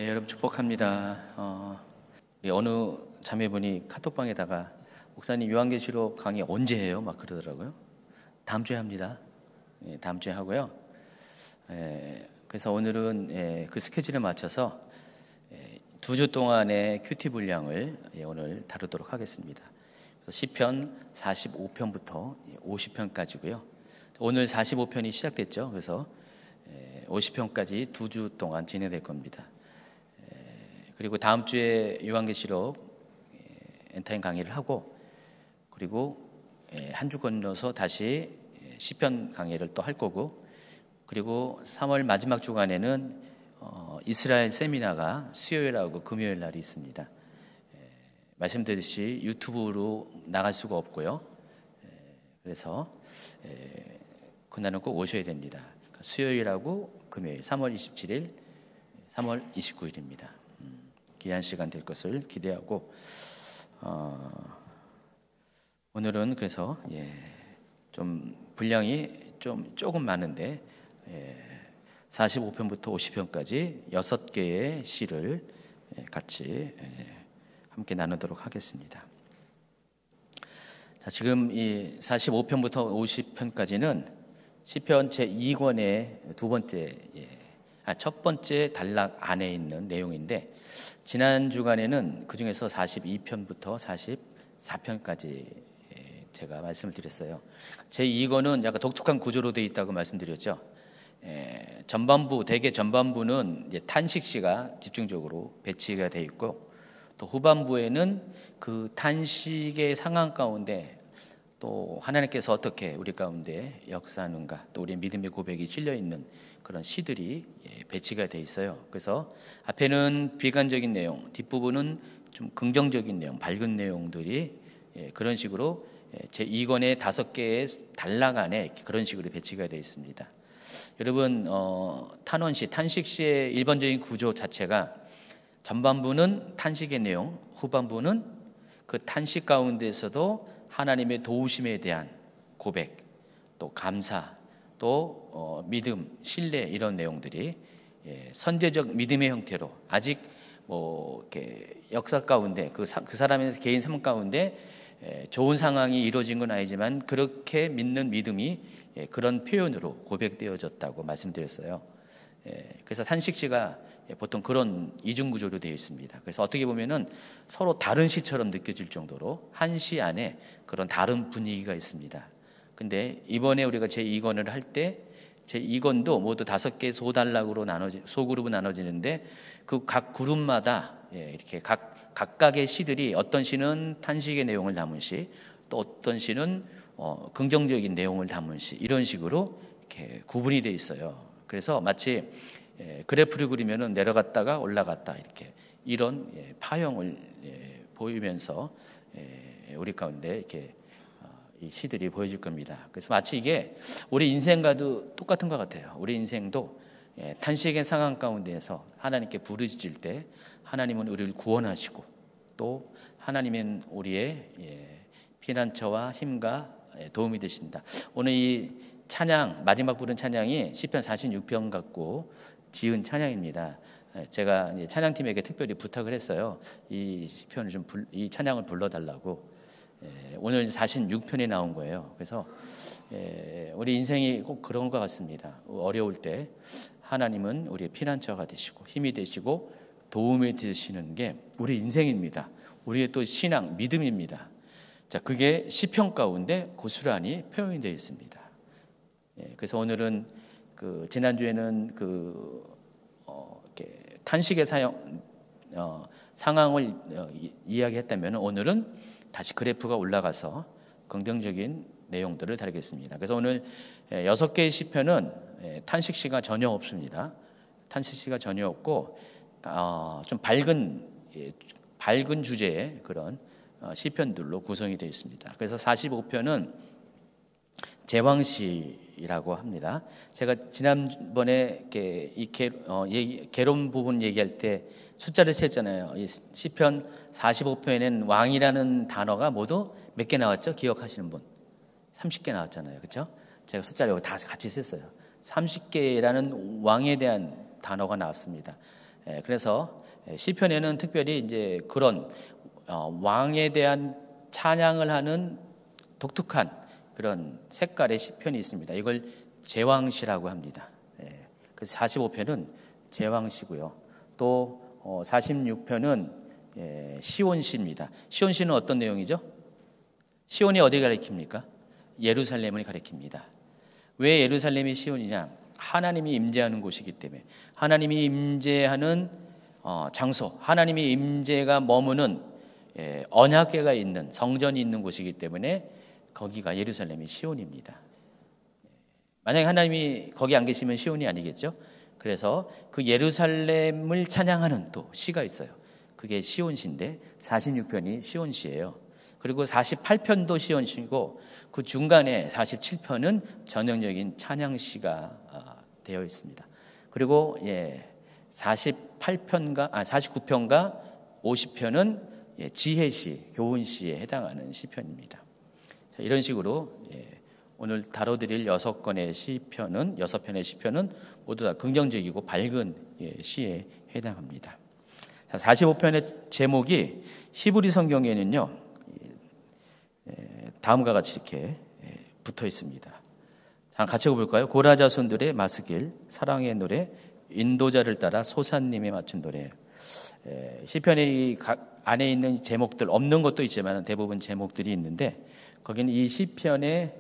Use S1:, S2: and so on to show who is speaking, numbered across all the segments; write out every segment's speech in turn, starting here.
S1: 네, 여러분 축복합니다. 어느 자매분이 카톡방에다가 목사님 요한계시록 강의 언제 해요? 막 그러더라고요. 다음 주에 합니다. 다음 주에 하고요. 그래서 오늘은 그 스케줄에 맞춰서 2주 동안의 큐티 분량을 오늘 다루도록 하겠습니다. 시편 45편부터 50편까지고요. 오늘 45편이 시작됐죠. 그래서 50편까지 2주 동안 진행될 겁니다. 그리고 다음 주에 요한계시록 엔타임 강의를 하고, 그리고 한 주 건너서 다시 시편 강의를 또 할 거고, 그리고 3월 마지막 주간에는 이스라엘 세미나가 수요일하고 금요일 날이 있습니다. 말씀드렸듯이 유튜브로 나갈 수가 없고요. 그래서 그날은 꼭 오셔야 됩니다. 수요일하고 금요일 3월 27일, 3월 29일입니다. 귀한 시간 될 것을 기대하고, 오늘은 그래서 좀 분량이 조금 많은데 45편부터 50편까지 6개의 시를 같이 함께 나누도록 하겠습니다. 자, 지금 이 45편부터 50편까지는 시편 제2권의 첫 번째 단락 안에 있는 내용인데, 지난 주간에는 그 중에서 42편부터 44편까지 제가 말씀을 드렸어요. 제2권은 약간 독특한 구조로 되어 있다고 말씀드렸죠. 대개 전반부는 이제 탄식시가 집중적으로 배치가 되어 있고, 또 후반부에는 그 탄식의 상황 가운데 또 하나님께서 어떻게 우리 가운데 역사하는가, 또 우리의 믿음의 고백이 실려 있는 그런 시들이 배치가 돼 있어요. 그래서 앞에는 비관적인 내용, 뒷부분은 좀 긍정적인 내용, 밝은 내용들이 그런 식으로 제2권의 5개의 단락 안에 그런 식으로 배치가 되어 있습니다. 여러분, 탄원시, 탄식시의 일반적인 구조 자체가 전반부는 탄식의 내용, 후반부는 그 탄식 가운데서도 하나님의 도우심에 대한 고백, 또 감사, 또 믿음, 신뢰, 이런 내용들이 선제적 믿음의 형태로 아직 이렇게 역사 가운데 그 사람의 개인 삶 가운데 좋은 상황이 이루어진 건 아니지만 그렇게 믿는 믿음이 그런 표현으로 고백되어졌다고 말씀드렸어요. 그래서 탄식시가 보통 그런 이중 구조로 되어 있습니다. 그래서 어떻게 보면은 서로 다른 시처럼 느껴질 정도로 한 시 안에 그런 다른 분위기가 있습니다. 근데 이번에 우리가 제2권을 할 때 제2권도 모두 5개 소단락으로 소그룹으로 나눠지는데, 그 각 그룹마다 이렇게 각각의 시들이, 어떤 시는 탄식의 내용을 담은 시, 또 어떤 시는 긍정적인 내용을 담은 시, 이런 식으로 이렇게 구분이 되어 있어요. 그래서 마치 그래프를 그리면은 내려갔다가 올라갔다, 이런 파형을 보이면서 우리 가운데 이렇게 이 시들이 보여질 겁니다. 그래서 마치 이게 우리 인생과도 똑같은 것 같아요. 우리 인생도 탄식의 상황 가운데에서 하나님께 부르짖을 때 하나님은 우리를 구원하시고, 또 하나님은 우리의 피난처와 힘과 도움이 되신다. 오늘 이 찬양, 마지막 부른 찬양이 시편 46편 갖고 지은 찬양입니다. 제가 찬양팀에게 특별히 부탁을 했어요. 이 시편을 이 찬양을 불러달라고. 오늘 46편이 나온 거예요. 그래서 우리 인생이 꼭 그런 것 같습니다. 어려울 때 하나님은 우리의 피난처가 되시고 힘이 되시고 도움이 되시는 게 우리 인생입니다. 우리의 또 신앙, 믿음입니다. 자, 그게 시편 가운데 고스란히 표현이 되어 있습니다. 그래서 오늘은 지난주에는 이렇게 탄식의 상황을 이야기했다면, 오늘은 다시 그래프가 올라가서 긍정적인 내용들을 다루겠습니다. 그래서 오늘 6개의 시편은 탄식시가 전혀 없습니다. 탄식시가 전혀 없고 좀 밝은 주제의 그런 시편들로 구성이 되어 있습니다. 그래서 45편은 제왕시라고 합니다. 제가 지난번에 개론 부분 얘기할 때 숫자를 셌잖아요. 이 시편 45편에는 왕이라는 단어가 모두 몇 개 나왔죠? 기억하시는 분? 30개 나왔잖아요. 그렇죠? 제가 숫자를 여기 다 같이 셌어요. 30개라는 왕에 대한 단어가 나왔습니다. 그래서 시편에는 특별히 이제 그런 왕에 대한 찬양을 하는 독특한 그런 색깔의 시편이 있습니다. 이걸 제왕시라고 합니다. 그래서 45편은 제왕시고요. 또 46편은 시온시입니다. 시온시는 어떤 내용이죠? 시온이 어디를 가리킵니까? 예루살렘을 가리킵니다. 왜 예루살렘이 시온이냐? 하나님이 임재하는 곳이기 때문에, 하나님이 임재하는 장소, 하나님이 임재가 머무는 언약궤가 있는 성전이 있는 곳이기 때문에 거기가 예루살렘이 시온입니다. 만약에 하나님이 거기 안 계시면 시온이 아니겠죠? 그래서 그 예루살렘을 찬양하는 또 시가 있어요. 그게 시온시인데 46편이 시온시예요. 그리고 48편도 시온시고 그 중간에 47편은 전형적인 찬양시가 되어 있습니다. 그리고 49편과 50편은 지혜시, 교훈시에 해당하는 시편입니다. 자, 이런 식으로 오늘 다뤄드릴 6편의 시편은 모두 다 긍정적이고 밝은 시에 해당합니다. 자, 45편의 제목이 히브리 성경에는요, 다음과 같이 이렇게 붙어 있습니다. 자, 같이 읽어볼까요? 고라 자손들의 마스길, 사랑의 노래, 인도자를 따라 소산님에 맞춘 노래. 시편의 안에 있는 제목들, 없는 것도 있지만 대부분 제목들이 있는데 거기는 이 시편의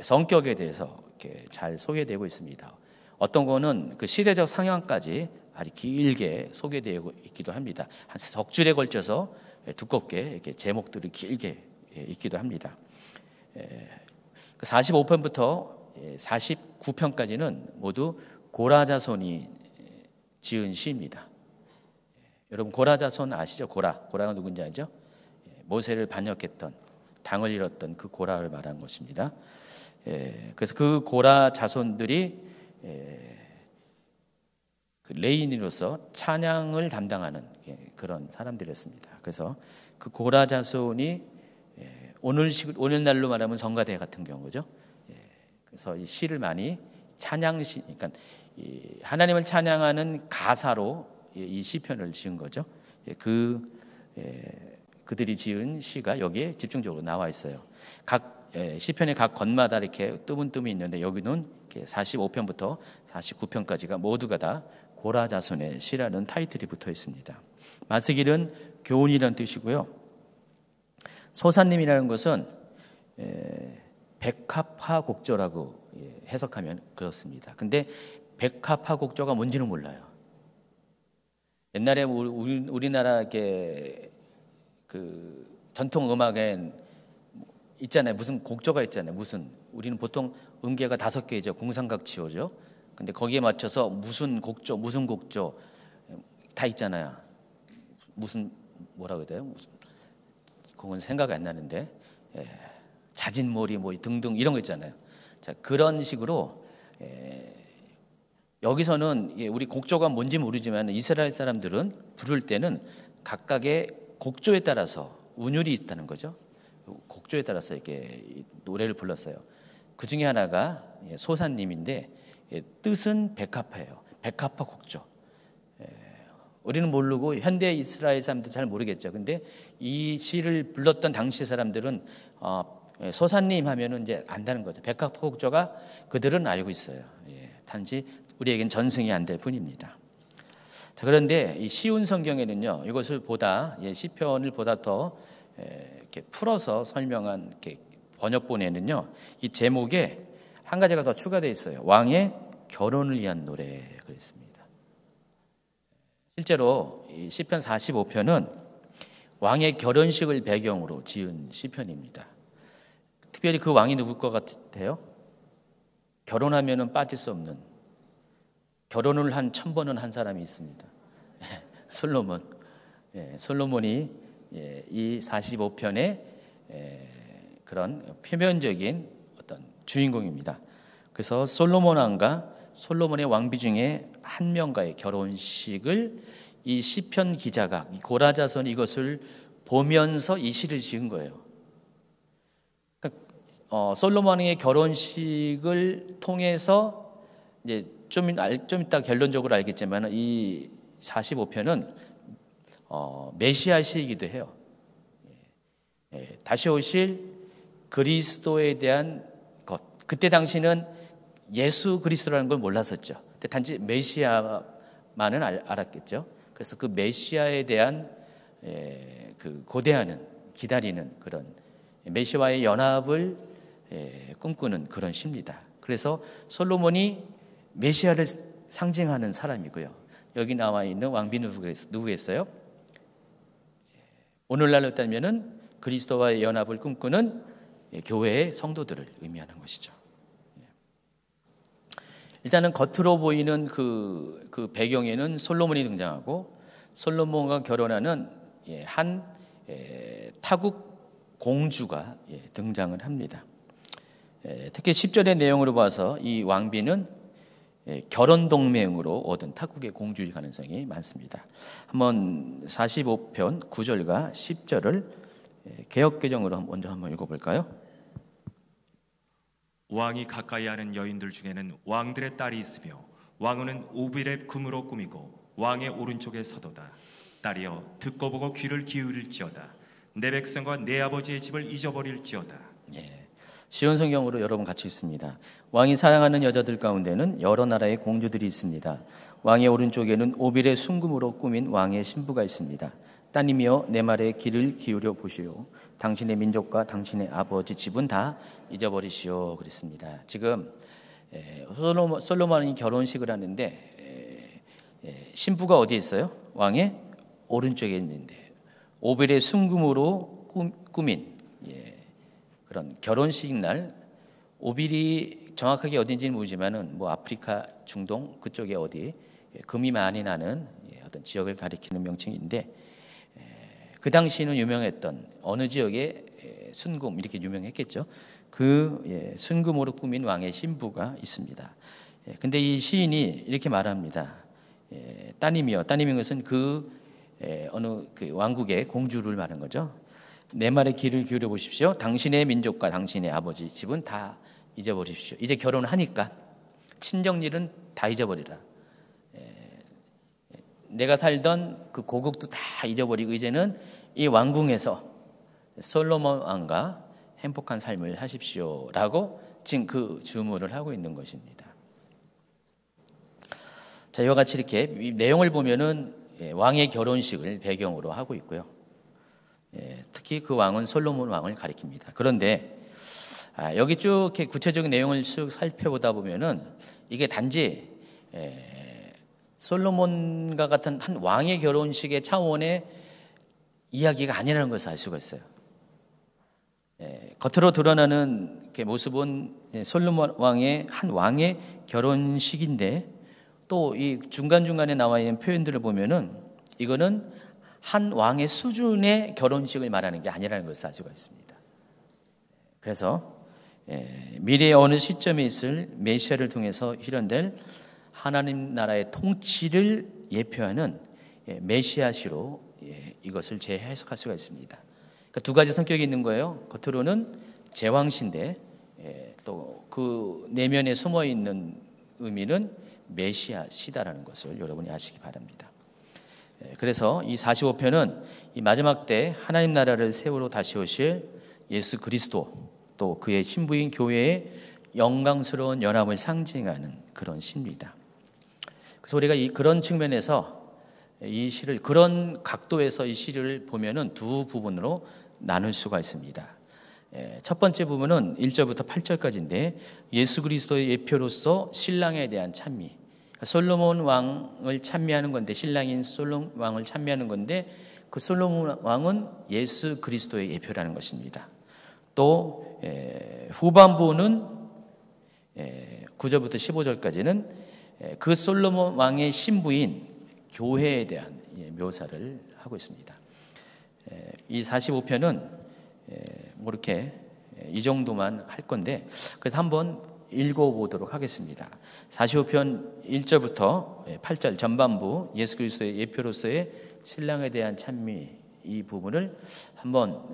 S1: 성격에 대해서 이렇게 잘 소개되고 있습니다. 어떤 거는 그 시대적 상황까지 아주 길게 소개되고 있기도 합니다. 한 석 줄에 걸쳐서 두껍게 이렇게 제목들이 길게 있기도 합니다. 45편부터 49편까지는 모두 고라 자손이 지은 시입니다. 여러분 고라 자손 아시죠? 고라가 누군지 알죠? 모세를 반역했던, 당을 잃었던 그 고라를 말한 것입니다. 그래서 그 고라 자손들이 그 레위인으로서 찬양을 담당하는 그런 사람들이었습니다. 그래서 그 고라 자손이 오늘날로 말하면 성가대 같은 경우죠. 그래서 이 시를 많이 찬양시, 그러니까 이 하나님을 찬양하는 가사로 이 시편을 지은 거죠. 그들이 지은 시가 여기에 집중적으로 나와 있어요. 각 시편의 각 건마다 이렇게 뜨문뜨문이 있는데 여기는 45편부터 49편까지가 모두가 다 고라 자손의 시라는 타이틀이 붙어 있습니다. 마스길은 교훈이라는 뜻이고요. 소사님이라는 것은 백합화곡조라고 해석하면 그렇습니다. 근데 백합화곡조가 뭔지는 몰라요. 옛날에 우리나라 그 전통 음악엔 있잖아요. 무슨 곡조가 있잖아요. 우리는 보통 음계가 5개죠. 궁상각치오죠. 근데 거기에 맞춰서 무슨 곡조 다 있잖아요. 뭐라 그래요? 그건 생각이 안 나는데 자진몰이 뭐 등등 이런 거 있잖아요. 자, 그런 식으로 여기서는 우리 곡조가 뭔지 모르지만 이스라엘 사람들은 부를 때는 각각의 곡조에 따라서 운율이 있다는 거죠. 곡조에 따라서 이렇게 노래를 불렀어요. 그 중에 하나가 소사님인데 뜻은 백합화예요. 백합화 곡조. 우리는 모르고 현대 이스라엘 사람들 잘 모르겠죠. 근데 이 시를 불렀던 당시 사람들은 소사님 하면은 이제 안다는 거죠. 백합화 곡조가 그들은 알고 있어요. 단지 우리에겐 전승이 안 될 뿐입니다. 자, 그런데 이 시온 성경에는요, 이것을 시편을 보다 더 이렇게 풀어서 설명한 이렇게 번역본에는요, 이 제목에 한 가지가 더 추가되어 있어요. 왕의 결혼을 위한 노래 그랬습니다. 실제로 이 시편 45편은 왕의 결혼식을 배경으로 지은 시편입니다. 특별히 그 왕이 누굴 것 같아요? 결혼하면은 빠질 수 없는, 결혼을 한 1000번은 한 사람이 있습니다. 솔로몬. 솔로몬이 이 45편의 그런 표면적인 어떤 주인공입니다. 그래서 솔로몬 왕과 솔로몬의 왕비 중에 한 명과의 결혼식을 이 시편 기자가, 이 고라 자손이 이것을 보면서 이 시를 지은 거예요. 그러니까 솔로몬의 결혼식을 통해서 이제 좀 이따 결론적으로 알겠지만 이 45편은 메시아 시이기도 해요. 다시 오실 그리스도에 대한 것. 그때 당시는 예수 그리스도라는 걸 몰랐었죠. 단지 메시아만은 알았겠죠. 그래서 그 메시아에 대한 그 고대하는, 기다리는 그런 메시아와의 연합을 꿈꾸는 그런 시입니다. 그래서 솔로몬이 메시아를 상징하는 사람이고요. 여기 나와 있는 왕비 누구겠어요? 오늘날로 따지면은 그리스도와의 연합을 꿈꾸는 교회의 성도들을 의미하는 것이죠. 일단은 겉으로 보이는 그 배경에는 솔로몬이 등장하고 솔로몬과 결혼하는 한 타국 공주가 등장을 합니다. 특히 10절의 내용으로 봐서 이 왕비는 결혼 동맹으로 얻은 타국의 공주일 가능성이 많습니다. 한번 45편 9절과 10절을 개역개정으로 먼저 한번 읽어볼까요?
S2: 왕이 가까이 하는 여인들 중에는 왕들의 딸이 있으며 왕후는 오빌의 금으로 꾸미고 왕의 오른쪽에 서도다. 딸이여 듣고 보고 귀를 기울일지어다. 내 백성과 내 아버지의 집을 잊어버릴지어다.
S1: 시온 성경으로 여러분 같이 읽습니다. 왕이 사랑하는 여자들 가운데는 여러 나라의 공주들이 있습니다. 왕의 오른쪽에는 오빌의 순금으로 꾸민 왕의 신부가 있습니다. 따님이여 내 말에 귀를 기울여 보시오. 당신의 민족과 당신의 아버지 집은 다 잊어버리시오. 그랬습니다. 지금 솔로몬이 결혼식을 하는데 신부가 어디에 있어요? 왕의 오른쪽에 있는데 오빌의 순금으로 꾸민 그런 결혼식 날, 오빌이 정확하게 어딘지는 모르지만은 뭐 아프리카, 중동 그쪽에 어디 금이 많이 나는 어떤 지역을 가리키는 명칭인데 그 당시는 유명했던 어느 지역의 순금 이렇게 유명했겠죠. 그 순금으로 꾸민 왕의 신부가 있습니다. 근데 이 시인이 이렇게 말합니다. 따님이여, 따님인 것은 어느 그 왕국의 공주를 말한 거죠. 내 말에 귀를 기울여 보십시오. 당신의 민족과 당신의 아버지 집은 다 잊어버리십시오. 이제 결혼하니까 친정 일은 다 잊어버리라. 내가 살던 그 고국도 다 잊어버리고 이제는 이 왕궁에서 솔로몬 왕과 행복한 삶을 하십시오라고 지금 그 주문을 하고 있는 것입니다. 자, 이와 같이 이렇게 내용을 보면은 왕의 결혼식을 배경으로 하고 있고요. 특히 그 왕은 솔로몬 왕을 가리킵니다. 그런데 여기 쭉 이렇게 구체적인 내용을 쭉 살펴보다 보면은 이게 단지 솔로몬과 같은 한 왕의 결혼식의 차원의 이야기가 아니라는 것을 알 수가 있어요. 겉으로 드러나는 모습은 솔로몬 왕의 한 왕의 결혼식인데 또 이 중간중간에 나와 있는 표현들을 보면은 이거는 한 왕의 수준의 결혼식을 말하는 게 아니라는 것을 알 수가 있습니다. 그래서 미래의 어느 시점에 있을 메시아를 통해서 실현될 하나님 나라의 통치를 예표하는 메시아시로 이것을 재해석할 수가 있습니다. 그러니까 두 가지 성격이 있는 거예요. 겉으로는 제왕신데 또 그 내면에 숨어 있는 의미는 메시아시다라는 것을 여러분이 아시기 바랍니다. 그래서 이 45편은 이 마지막 때 하나님 나라를 세우러 다시 오실 예수 그리스도 또 그의 신부인 교회의 영광스러운 연합을 상징하는 그런 시입니다. 그래서 우리가 그런 측면에서 이 시를 그런 각도에서 이 시를 보면은 두 부분으로 나눌 수가 있습니다. 첫 번째 부분은 1절부터 8절까지인데 예수 그리스도의 예표로서 신랑에 대한 찬미. 솔로몬 왕을 찬미하는 건데 신랑인 솔로몬 왕을 찬미하는 건데 그 솔로몬 왕은 예수 그리스도의 예표라는 것입니다. 또 후반부는 9절부터 15절까지는 그 솔로몬 왕의 신부인 교회에 대한 묘사를 하고 있습니다. 이 45편은 뭐 이렇게 이 정도만 할 건데 그래서 한번 읽어보도록 하겠습니다. 45편 1절부터 8절 전반부 예수 그리스도의 예표로서의 신랑에 대한 찬미 이 부분을 한번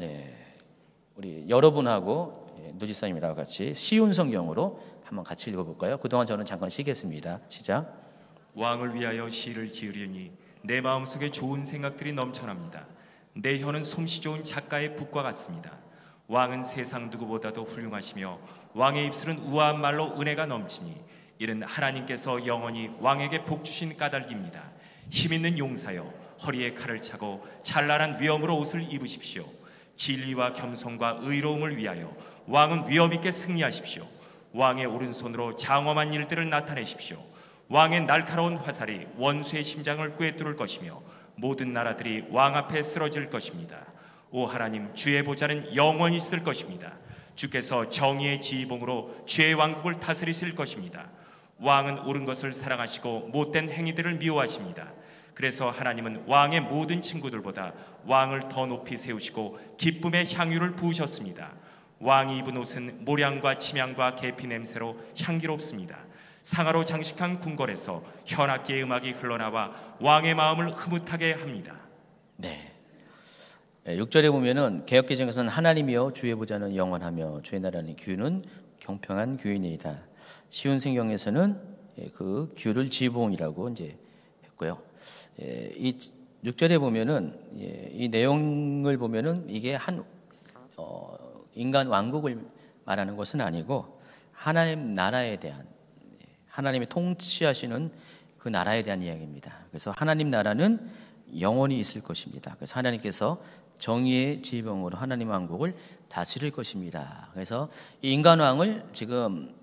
S1: 우리 여러분하고 노지사님이랑 같이 쉬운 성경으로 한번 같이 읽어볼까요? 그동안 저는 잠깐 쉬겠습니다. 시작.
S2: 왕을 위하여 시를 지으려니 내 마음속에 좋은 생각들이 넘쳐납니다. 내 혀는 솜씨 좋은 작가의 붓과 같습니다. 왕은 세상 누구보다도 훌륭하시며 왕의 입술은 우아한 말로 은혜가 넘치니 이는 하나님께서 영원히 왕에게 복 주신 까닭입니다. 힘있는 용사여, 허리에 칼을 차고 찬란한 위엄으로 옷을 입으십시오. 진리와 겸손과 의로움을 위하여 왕은 위엄 있게 승리하십시오. 왕의 오른손으로 장엄한 일들을 나타내십시오. 왕의 날카로운 화살이 원수의 심장을 꿰뚫을 것이며 모든 나라들이 왕 앞에 쓰러질 것입니다. 오 하나님, 주의 보좌는 영원히 있을 것입니다. 주께서 정의의 지휘봉으로 주의 왕국을 다스리실 것입니다. 왕은 옳은 것을 사랑하시고 못된 행위들을 미워하십니다. 그래서 하나님은 왕의 모든 친구들보다 왕을 더 높이 세우시고 기쁨의 향유를 부으셨습니다. 왕이 입은 옷은 모량과 침향과 계피 냄새로 향기롭습니다. 상아로 장식한 궁궐에서 현악기의 음악이 흘러나와 왕의 마음을 흐뭇하게 합니다.
S1: 네. 6절에 보면은 개역개정에서는 하나님이여 주의 보좌는 영원하며 주의 나라는 규는 경평한 규이니이다. 쉬운 성경에서는 그 규를 지봉이라고 이제 했고요. 이 6절에 보면은 이 내용을 보면은 이게 한 인간 왕국을 말하는 것은 아니고 하나님 나라에 대한, 하나님이 통치하시는 그 나라에 대한 이야기입니다. 그래서 하나님 나라는 영원히 있을 것입니다. 그래서 하나님께서 정의의 지휘봉으로 하나님 왕국을 다스릴 것입니다. 그래서 이 인간 왕을 지금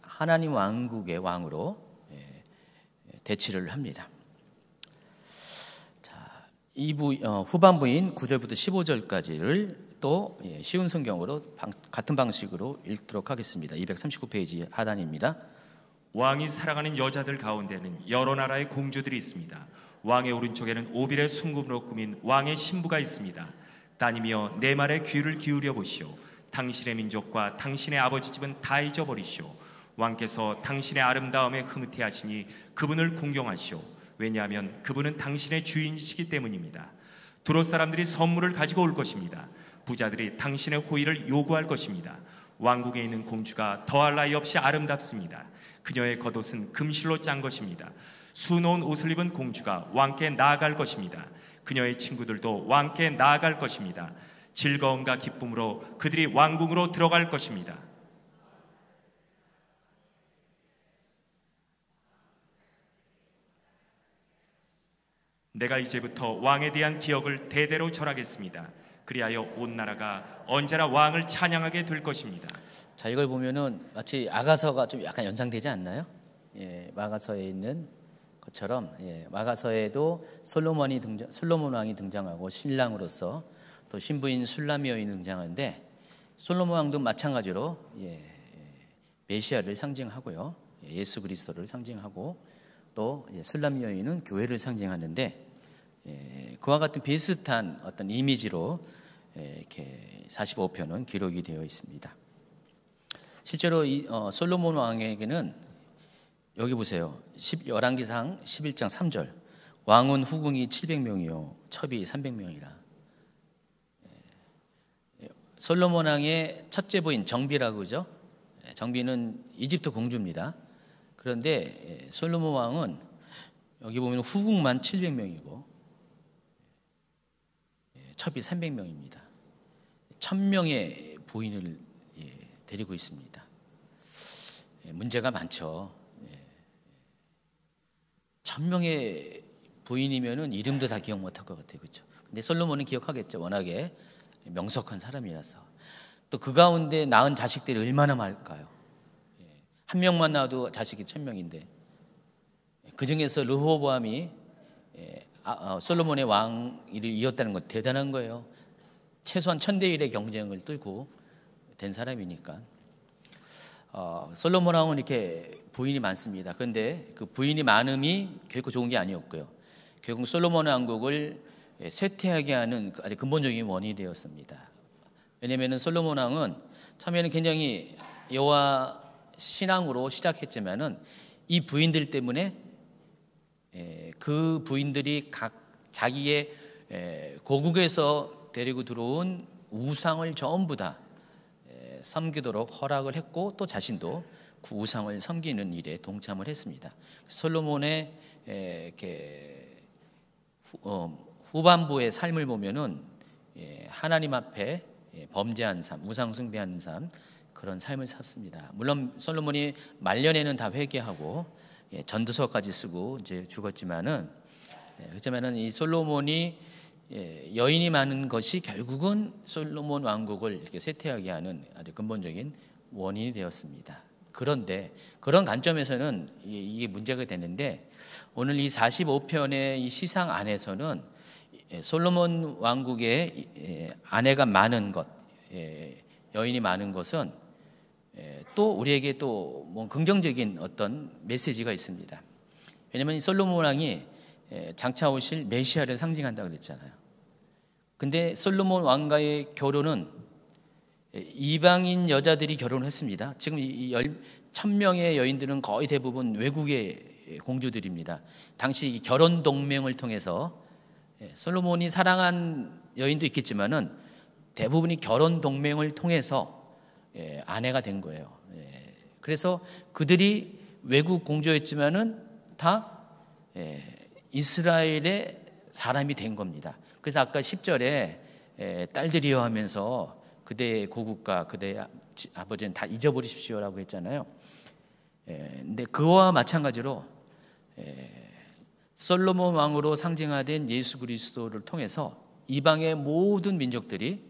S1: 하나님 왕국의 왕으로 대치를 합니다. 자, 후반부인 9절부터 15절까지를 또 쉬운 성경으로 같은 방식으로 읽도록 하겠습니다. 239페이지 하단입니다.
S2: 왕이 사랑하는 여자들 가운데는 여러 나라의 공주들이 있습니다. 왕의 오른쪽에는 오빌의 순금으로 꾸민 왕의 신부가 있습니다. 따님이여, 내 말에 귀를 기울여 보시오. 당신의 민족과 당신의 아버지 집은 다 잊어버리시오. 왕께서 당신의 아름다움에 흐뭇해 하시니 그분을 공경하시오. 왜냐하면 그분은 당신의 주인이시기 때문입니다. 두롯 사람들이 선물을 가지고 올 것입니다. 부자들이 당신의 호의를 요구할 것입니다. 왕국에 있는 공주가 더할 나위 없이 아름답습니다. 그녀의 겉옷은 금실로 짠 것입니다. 수놓은 옷을 입은 공주가 왕께 나아갈 것입니다. 그녀의 친구들도 왕께 나아갈 것입니다. 즐거움과 기쁨으로 그들이 왕궁으로 들어갈 것입니다. 내가 이제부터 왕에 대한 기억을 대대로 전하겠습니다. 그리하여 온 나라가 언제나 왕을 찬양하게 될 것입니다.
S1: 자, 이걸 보면은 마치 아가서가 좀 약간 연상되지 않나요? 마가서에 있는 것처럼 마가서에도 솔로몬 왕이 등장하고 신랑으로서 또 신부인 술라미 여인이 등장하는데 솔로몬 왕도 마찬가지로 메시아를 상징하고요, 예수 그리스도를 상징하고 또 술라미 여인은 교회를 상징하는데 그와 같은 비슷한 어떤 이미지로 이렇게 45편은 기록이 되어 있습니다. 실제로 이 솔로몬 왕에게는 여기 보세요. 열왕기상 11장 3절 왕은 후궁이 700명이요 첩이 300명이라. 솔로몬 왕의 첫째 부인 정비라고 그러죠. 정비는 이집트 공주입니다. 그런데 솔로몬 왕은 여기 보면 후궁만 700명이고 첩이 300명입니다. 1000명의 부인을 데리고 있습니다. 문제가 많죠. 1000명의 부인이면은 이름도 다 기억 못할 것 같아요, 그렇죠? 근데 솔로몬은 기억하겠죠. 워낙에 명석한 사람이라서. 또 그 가운데 낳은 자식들이 얼마나 많을까요? 한 명만 낳아도 자식이 1000명인데 그 중에서 르호보암이 솔로몬의 왕위를 이었다는 건 대단한 거예요. 최소한 1000대 1의 경쟁을 뚫고 된 사람이니까. 솔로몬 왕은 이렇게 부인이 많습니다. 그런데 그 부인이 많음이 결코 좋은 게 아니었고요. 결국 솔로몬 왕국을 쇠퇴하게 하는 아주 근본적인 원인이 되었습니다. 왜냐하면 솔로몬 왕은 처음에는 굉장히 여호와 신앙으로 시작했지만은 이 부인들 때문에 그 부인들이 각 자기의 고국에서 데리고 들어온 우상을 전부 다 섬기도록 허락을 했고 또 자신도 그 우상을 섬기는 일에 동참을 했습니다. 솔로몬의 이렇게 후반부의 삶을 보면은 하나님 앞에 범죄한 삶, 우상 숭배하는 삶, 그런 삶을 샀습니다. 물론 솔로몬이 말년에는 다 회개하고 전도서까지 쓰고 이제 죽었지만은, 그렇지만은 이 솔로몬이 여인이 많은 것이 결국은 솔로몬 왕국을 이렇게 쇠퇴하게 하는 아주 근본적인 원인이 되었습니다. 그런데 그런 관점에서는 이게 문제가 되는데, 오늘 이 45편의 이 시상 안에서는 솔로몬 왕국의 아내가 많은 것, 여인이 많은 것은 또 우리에게 또 뭐 긍정적인 어떤 메시지가 있습니다. 왜냐하면 이 솔로몬 왕이 장차 오실 메시아를 상징한다고 그랬잖아요. 근데 솔로몬 왕과의 결혼은 이방인 여자들이 결혼했습니다. 지금 이 1000명의 여인들은 거의 대부분 외국의 공주들입니다. 당시 결혼 동맹을 통해서 솔로몬이 사랑한 여인도 있겠지만은 대부분이 결혼 동맹을 통해서 아내가 된 거예요. 그래서 그들이 외국 공주였지만은 다 이스라엘의 사람이 된 겁니다. 그래서 아까 10절에 딸들이여 하면서 그대의 고국과 그대의 아버지는 다 잊어버리십시오라고 했잖아요. 근데 그와 마찬가지로 솔로몬 왕으로 상징화된 예수 그리스도를 통해서 이방의 모든 민족들이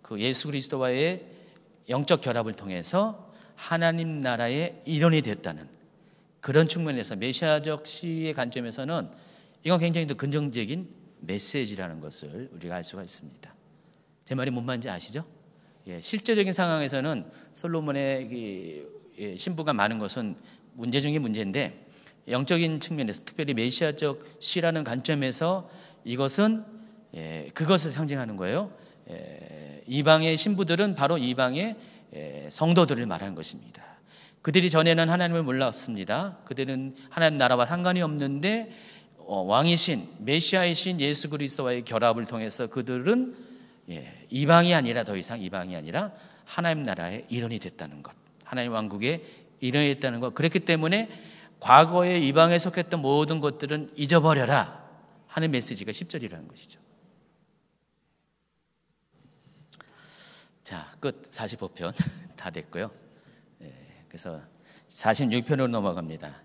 S1: 그 예수 그리스도와의 영적 결합을 통해서 하나님 나라의 일원이 됐다는 그런 측면에서 메시아적 시의 관점에서는 이건 굉장히 더 긍정적인 메시지라는 것을 우리가 알 수가 있습니다. 제 말이 뭔 말인지 아시죠? 실제적인 상황에서는 솔로몬의 신부가 많은 것은 문제 중에 문제인데, 영적인 측면에서 특별히 메시아적 시라는 관점에서 이것은 그것을 상징하는 거예요. 이방의 신부들은 바로 이방의 성도들을 말하는 것입니다. 그들이 전에는 하나님을 몰랐습니다. 그들은 하나님 나라와 상관이 없는데 왕이신 메시아이신 예수 그리스도와의 결합을 통해서 그들은 이방이 아니라, 더 이상 이방이 아니라 하나님 나라의 일원이 됐다는 것, 하나님 왕국의 일원이 됐다는 것. 그렇기 때문에 과거에 이방에 속했던 모든 것들은 잊어버려라 하는 메시지가 10절이라는 것이죠. 자, 끝. 45편 다 됐고요. 그래서 46편으로 넘어갑니다.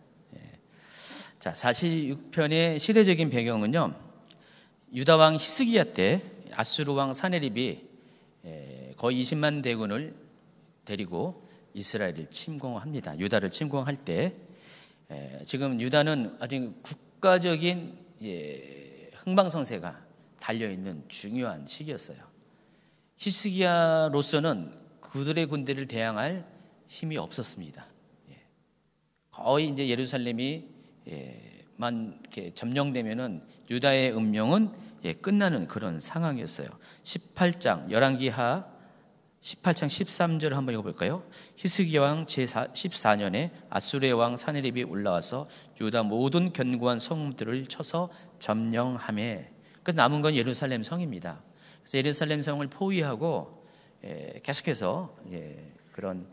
S1: 자, 46편의 시대적인 배경은요, 유다 왕 히스기야 때 아수르 왕 사네립이 거의 20만 대군을 데리고 이스라엘을 침공합니다. 유다를 침공할 때 지금 유다는 아주 국가적인 흥망성쇠가 달려있는 중요한 시기였어요. 히스기야로서는 그들의 군대를 대항할 힘이 없었습니다. 거의 이제 예루살렘이 만 이렇게 점령되면은 유다의 운명은 끝나는 그런 상황이었어요. 18장 열왕기하 18장 13절 한번 읽어볼까요? 히스기야 왕 제14년에 아수르의 왕 사네립이 올라와서 유다 모든 견고한 성들을 쳐서 점령하며, 그래서 남은 건 예루살렘 성입니다. 그래서 예루살렘 성을 포위하고 계속해서 그런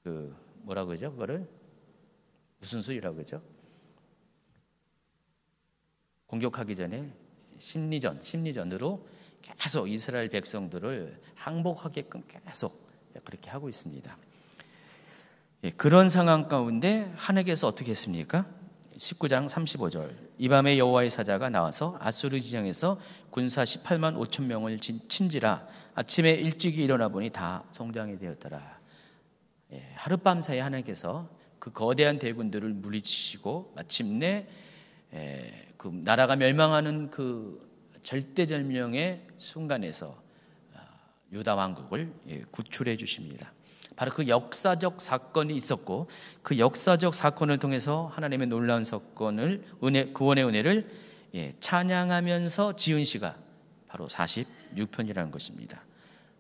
S1: 그 뭐라고 그러죠? 그거를 무슨 수리라고 그러죠? 공격하기 전에 심리전으로 계속 이스라엘 백성들을 항복하게끔 계속 그렇게 하고 있습니다. 그런 상황 가운데 하나님께서 어떻게 했습니까? 19장 35절 이 밤에 여호와의 사자가 나와서 아수르 지정에서 군사 18만 5천 명을 친지라 아침에 일찍이 일어나 보니 다 성장이 되었더라. 하룻밤 사이에 하나님께서 그 거대한 대군들을 물리치시고 마침내 그 나라가 멸망하는 그 절대절명의 순간에서 유다 왕국을 구출해 주십니다. 바로 그 역사적 사건이 있었고, 그 역사적 사건을 통해서 하나님의 놀라운 사건을 구원의 은혜를 찬양하면서 지은 시가 바로 46편이라는 것입니다.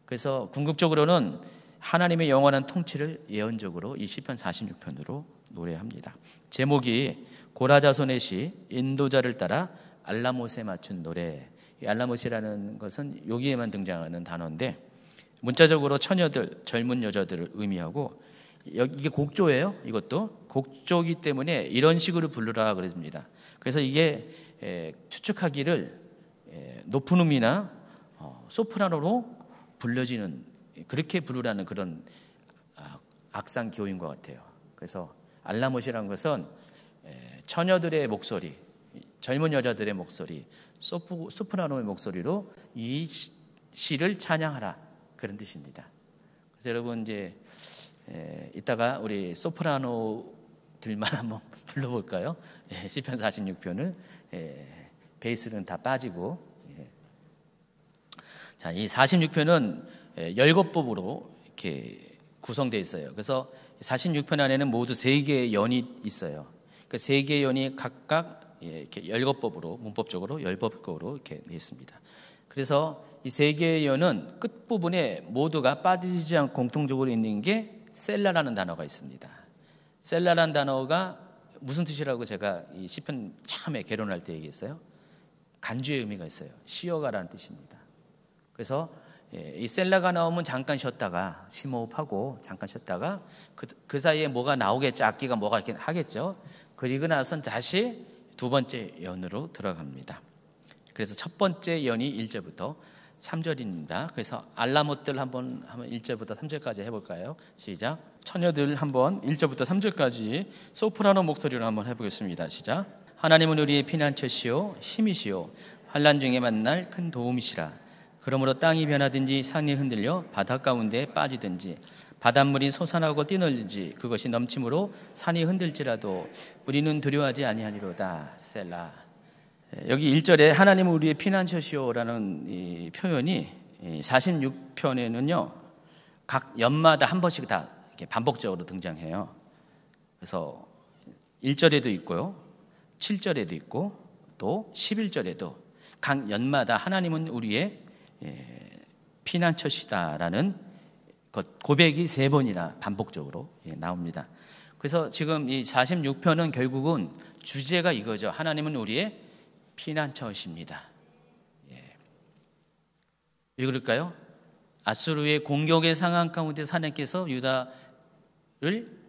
S1: 그래서 궁극적으로는 하나님의 영원한 통치를 예언적으로 이 시편 46편으로 노래합니다. 제목이 고라자손의 시 인도자를 따라 알라못에 맞춘 노래. 이 알라못이라는 것은 여기에만 등장하는 단어인데 문자적으로 처녀들, 젊은 여자들을 의미하고 이게 곡조예요. 이것도 곡조이기 때문에 이런 식으로 부르라 그랬습니다. 그래서 이게 추측하기를 높은 음이나 소프라노로 불려지는, 그렇게 부르라는 그런 악상 기호인 것 같아요. 그래서 알라못이라는 것은 처녀들의 목소리, 젊은 여자들의 목소리, 소프라노의 목소리로 이 시를 찬양하라, 그런 뜻입니다. 그래서 여러분 이제 이따가 우리 소프라노들만 한번 불러볼까요? 시편 46편을 베이스는 다 빠지고. 자, 이 46편은 열거법으로 이렇게 구성되어 있어요. 그래서 46편 안에는 모두 3개의 연이 있어요. 그 3개의 연이 각각 이렇게 열거법으로, 문법적으로 열거법으로 이렇게 되어 있습니다. 그래서 이 3개의 연은 끝부분에 모두가 빠지지 않고 공통적으로 있는 게 셀라라는 단어가 있습니다. 셀라라는 단어가 무슨 뜻이라고 제가 이 시편 처음에 개론할 때 얘기했어요. 간주의 의미가 있어요. 쉬어가라는 뜻입니다. 그래서 이 셀라가 나오면 잠깐 쉬었다가 심호흡하고 잠깐 쉬었다가 그 사이에 뭐가 나오겠죠. 악기가 뭐가 이렇게 하겠죠. 그리고 나선 다시 두 번째 연으로 들어갑니다. 그래서 첫 번째 연이 1절부터 3절입니다. 그래서 알라못들 한번 1절부터 3절까지 해볼까요? 시작. 처녀들 한번 1절부터 3절까지 소프라노 목소리로 한번 해보겠습니다. 시작. 하나님은 우리의 피난처시요 힘이시요 환난 중에 만날 큰 도움이시라. 그러므로 땅이 변하든지 산이 흔들려 바다 가운데 빠지든지 바닷물이 솟아나고 뛰놀리지 그것이 넘침으로 산이 흔들지라도 우리는 두려워하지 아니하리로다. 셀라. 여기 1절에 하나님은 우리의 피난처시오라는 이 표현이 46편에는요 각 연마다 한 번씩 다 이렇게 반복적으로 등장해요. 그래서 1절에도 있고요, 7절에도 있고 또 11절에도 각 연마다 하나님은 우리의 피난처시다라는 고백이 3번이나 반복적으로 나옵니다. 그래서 지금 이 46편은 결국은 주제가 이거죠. 하나님은 우리의 피난처십니다. 왜 그럴까요? 아수르의 공격의 상황 가운데 하나님께서 유다를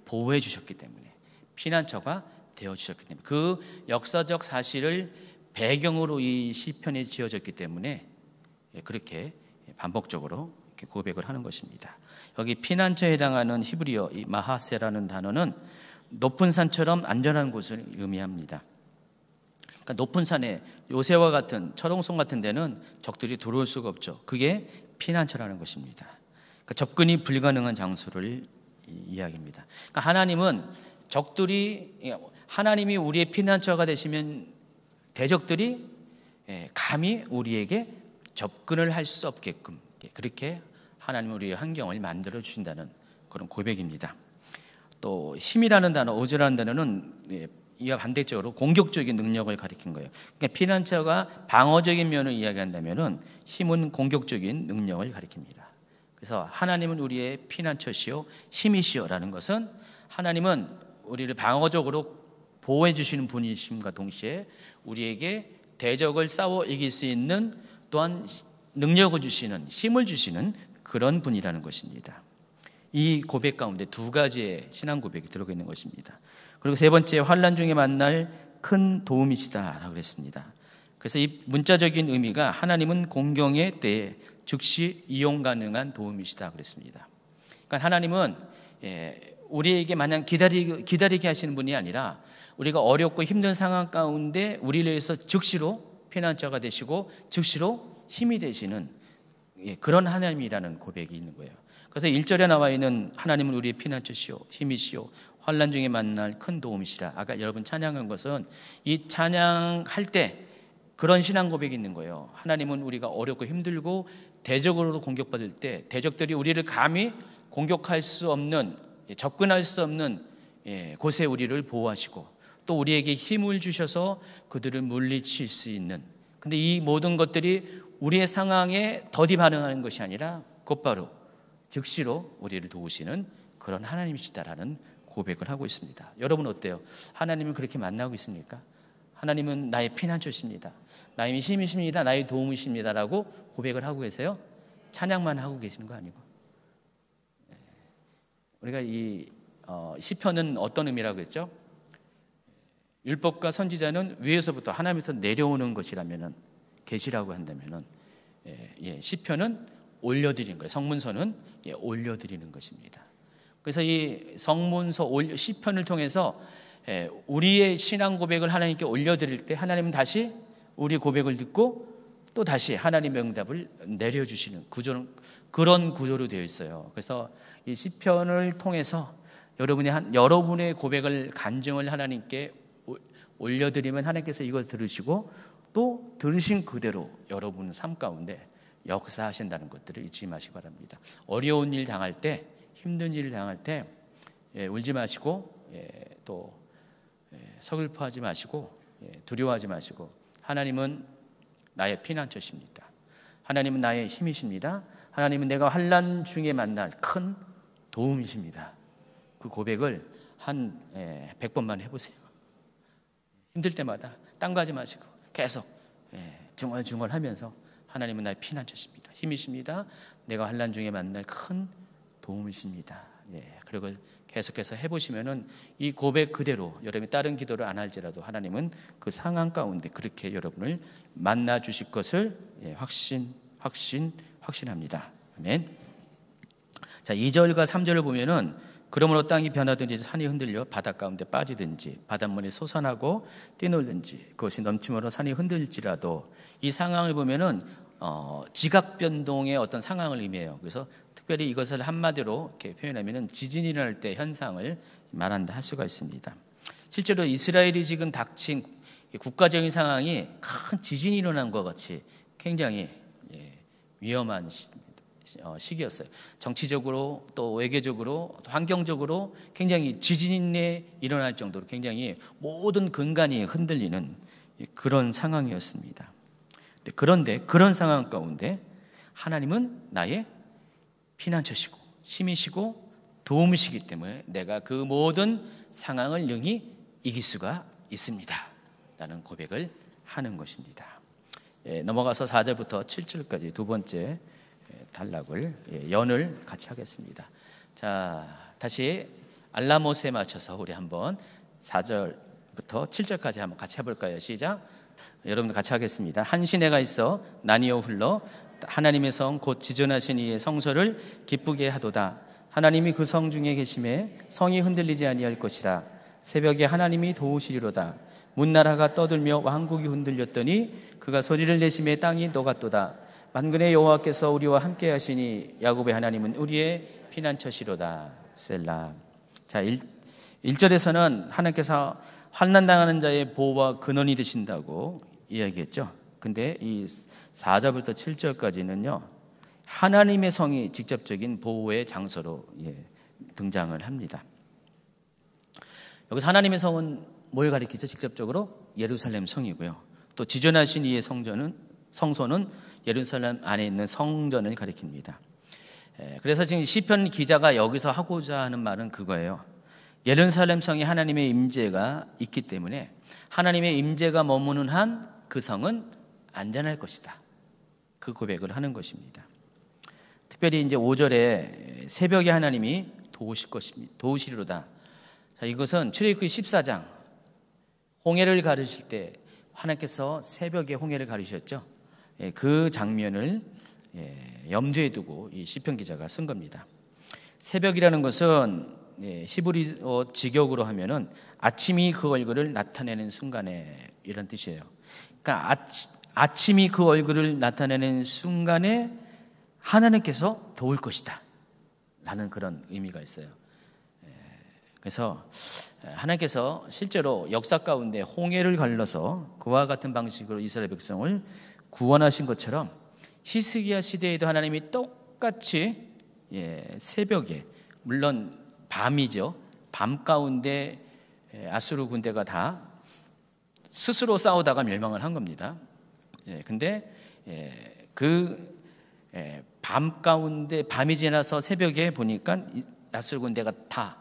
S1: 보호해 주셨기 때문에, 피난처가 되어 주셨기 때문에, 그 역사적 사실을 배경으로 이 시편이 지어졌기 때문에 그렇게 반복적으로 이렇게 고백을 하는 것입니다. 여기 피난처에 해당하는 히브리어 이 마하세라는 단어는 높은 산처럼 안전한 곳을 의미합니다. 그러니까 높은 산에 요새와 같은 철옹성 같은 데는 적들이 들어올 수가 없죠. 그게 피난처라는 것입니다. 그러니까 접근이 불가능한 장소를 이야기합니다. 그러니까 하나님이 우리의 피난처가 되시면 대적들이 감히 우리에게 접근을 할 수 없게끔 그렇게 하나님은 우리의 환경을 만들어 주신다는 그런 고백입니다. 또 힘이라는 단어, 오즈라는 단어는 이와 반대적으로 공격적인 능력을 가리킨 거예요. 그러니까 피난처가 방어적인 면을 이야기한다면은 힘은 공격적인 능력을 가리킵니다. 그래서 하나님은 우리의 피난처시요 힘이시요라는 것은 하나님은 우리를 방어적으로 보호해 주시는 분이심과 동시에 우리에게 대적을 싸워 이길 수 있는 또한 능력을 주시는, 힘을 주시는 그런 분이라는 것입니다. 이 고백 가운데 2가지의 신앙 고백이 들어가 있는 것입니다. 그리고 3번째, 환난 중에 만날 큰 도움이시다라고 그랬습니다. 그래서 이 문자적인 의미가 하나님은 공경의 때에 즉시 이용 가능한 도움이시다 그랬습니다. 그러니까 하나님은 우리에게 마냥 기다리게 하시는 분이 아니라 우리가 어렵고 힘든 상황 가운데 우리를 위해서 즉시로 피난처가 되시고 즉시로 힘이 되시는 그런 하나님이라는 고백이 있는 거예요. 그래서 1절에 나와 있는 하나님은 우리의 피난처시요 힘이시요 환난 중에 만날 큰 도움이시라. 아까 여러분 찬양한 것은 이 찬양할 때 그런 신앙 고백이 있는 거예요. 하나님은 우리가 어렵고 힘들고 대적으로 공격받을 때 대적들이 우리를 감히 공격할 수 없는, 접근할 수 없는 곳에 우리를 보호하시고 또 우리에게 힘을 주셔서 그들을 물리칠 수 있는, 근데 이 모든 것들이 우리의 상황에 더디 반응하는 것이 아니라 곧바로 즉시로 우리를 도우시는 그런 하나님이시다라는 고백을 하고 있습니다. 여러분 어때요? 하나님을 그렇게 만나고 있습니까? 하나님은 나의 피난처십니다, 나의 힘이십니다, 나의 도움이십니다라고 고백을 하고 계세요? 찬양만 하고 계시는 거 아니고. 우리가 이 시편은 어떤 의미라고 했죠? 율법과 선지자는 위에서부터 하나님에서 내려오는 것이라면은, 계시라고 한다면은, 시편은 올려드리는 거예요. 성문서는 올려드리는 것입니다. 그래서 이 성문서 시편을 통해서 우리의 신앙 고백을 하나님께 올려드릴 때 하나님은 다시 우리 고백을 듣고 또 다시 하나님의 응답을 내려주시는 그런 구조로 되어 있어요. 그래서 이 시편을 통해서 여러분의 고백을 간증을 하나님께 올려드리면 하나님께서 이걸 들으시고 또 들으신 그대로 여러분 삶 가운데 역사하신다는 것들을 잊지 마시기 바랍니다. 어려운 일 당할 때, 힘든 일을 당할 때 울지 마시고 또 서글퍼하지 마시고 두려워하지 마시고, 하나님은 나의 피난처십니다. 하나님은 나의 힘이십니다. 하나님은 내가 환난 중에 만날 큰 도움이십니다. 그 고백을 한 100번만 해보세요. 힘들 때마다 딴 거 하지 마시고 계속 중얼중얼하면서 하나님은 나의 피난처십니다. 힘이십니다. 내가 환난 중에 만날 큰 도움이십니다. 그리고 계속해서 해보시면은 이 고백 그대로 여러분이 다른 기도를 안 할지라도 하나님은 그 상황 가운데 그렇게 여러분을 만나 주실 것을 확신합니다. 아멘. 자, 2절과 3절을 보면은 그러므로 땅이 변하든지 산이 흔들려 바닷 가운데 빠지든지 바닷물이 솟아나고 뛰놀든지 그것이 넘침으로 산이 흔들지라도, 이 상황을 보면은 지각 변동의 어떤 상황을 의미해요. 그래서 특별히 이것을 한마디로 이렇게 표현하면은 지진이 일어날 때 현상을 말한다 할 수가 있습니다. 실제로 이스라엘이 지금 닥친 국가적인 상황이 큰 지진이 일어난 것 같이 굉장히 위험한 시기였어요. 정치적으로 또 외교적으로 또 환경적으로 굉장히 지진이 일어날 정도로 굉장히 모든 근간이 흔들리는 그런 상황이었습니다. 그런데 그런 상황 가운데 하나님은 나의 피난처시고 힘이시고 도움이시기 때문에 내가 그 모든 상황을 능히 이길 수가 있습니다 라는 고백을 하는 것입니다. 넘어가서 4절부터 7절까지 두 번째 단락을 연을 같이 하겠습니다. 자, 다시 알라못에 맞춰서 우리 한번 4절부터 7절까지 한번 같이 해볼까요? 시작. 여러분들 같이 하겠습니다. 한 시내가 있어 나뉘어 흘러 하나님의 성 곧 지존하신 이의 성소를 기쁘게 하도다. 하나님이 그 성 중에 계심에 성이 흔들리지 아니할 것이라. 새벽에 하나님이 도우시리로다. 문나라가 떠들며 왕국이 흔들렸더니 그가 소리를 내심에 땅이 녹았도다. 만군의 여호와께서 우리와 함께 하시니 야곱의 하나님은 우리의 피난처시로다. 셀라. 자, 1절에서는 하나님께서 환난당하는 자의 보호와 근원이 되신다고 이야기했죠. 근데 이 4절부터 7절까지는요, 하나님의 성이 직접적인 보호의 장소로 등장을 합니다. 여기서 하나님의 성은 뭘 가리키죠? 직접적으로 예루살렘 성이고요. 또 지존하신 이의 성소는 예루살렘 안에 있는 성전을 가리킵니다. 그래서 지금 시편 기자가 여기서 하고자 하는 말은 그거예요. 예루살렘 성에 하나님의 임재가 있기 때문에 하나님의 임재가 머무는 한 그 성은 안전할 것이다. 그 고백을 하는 것입니다. 특별히 이제 5절에 새벽에 하나님이 도우시리로다. 자, 이것은 출애굽기 14장 홍해를 가르실 때 하나님께서 새벽에 홍해를 가르셨죠. 그 장면을 염두에 두고 이 시편 기자가 쓴 겁니다. 새벽이라는 것은 히브리어 직역으로 하면은 아침이 그 얼굴을 나타내는 순간에 이런 뜻이에요. 그러니까 아침이 그 얼굴을 나타내는 순간에 하나님께서 도울 것이다 라는 그런 의미가 있어요. 그래서 하나님께서 실제로 역사 가운데 홍해를 갈라서 그와 같은 방식으로 이스라엘 백성을 구원하신 것처럼 히스기야 시대에도 하나님이 똑같이 새벽에, 물론 밤이죠. 밤 가운데 아수르 군대가 다 스스로 싸우다가 멸망을 한 겁니다. 근데 밤 가운데 밤이 지나서 새벽에 보니까 아수르 군대가 다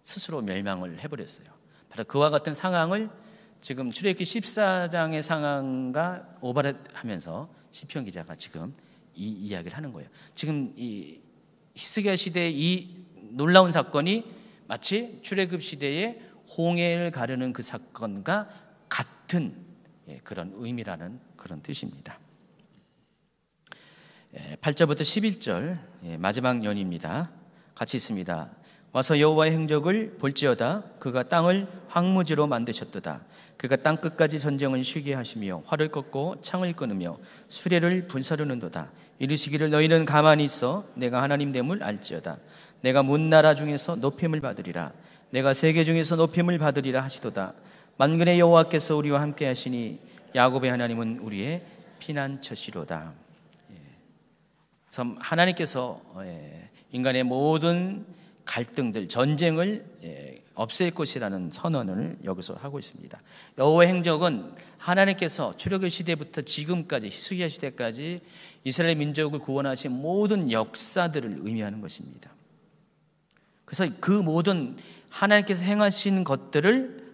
S1: 스스로 멸망을 해버렸어요. 바로 그와 같은 상황을 지금 출애굽기 14장의 상황과 오버랩하면서 시편 기자가 지금 이 이야기를 하는 거예요. 지금 이 히스기야 시대의 이 놀라운 사건이 마치 출애굽 시대의 홍해를 가르는 그 사건과 같은 그런 의미라는 그런 뜻입니다. 8절부터 11절 마지막 연입니다. 같이 있습니다. 와서 여호와의 행적을 볼지어다. 그가 땅을 황무지로 만드셨도다. 그가 땅 끝까지 전쟁을 쉬게 하시며 활을 꺾고 창을 끊으며 수레를 분사르는도다. 이르시기를 너희는 가만히 있어 내가 하나님 됨을 알지어다. 내가 문나라 중에서 높임을 받으리라. 내가 세계 중에서 높임을 받으리라 하시도다. 만군의 여호와께서 우리와 함께 하시니 야곱의 하나님은 우리의 피난처시로다. 하나님께서 인간의 모든 갈등들, 전쟁을 없앨 것이라는 선언을 여기서 하고 있습니다. 여호와의 행적은 하나님께서 출애굽 시대부터 지금까지 히스기야 시대까지 이스라엘 민족을 구원하신 모든 역사들을 의미하는 것입니다. 그래서 그 모든 하나님께서 행하신 것들을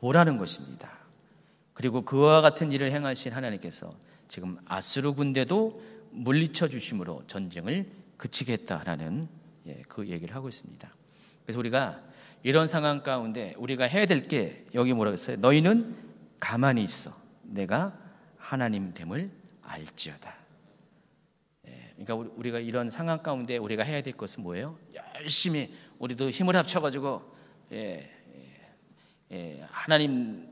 S1: 보라는 것입니다. 그리고 그와 같은 일을 행하신 하나님께서 지금 아수르 군대도 물리쳐 주심으로 전쟁을 그치게 했다라는 그 얘기를 하고 있습니다. 그래서 우리가 이런 상황 가운데 우리가 해야 될 게 여기 뭐라고 했어요? 너희는 가만히 있어 내가 하나님 됨을 알지어다. 그러니까 우리가 이런 상황 가운데 우리가 해야 될 것은 뭐예요? 열심히 우리도 힘을 합쳐가지고 하나님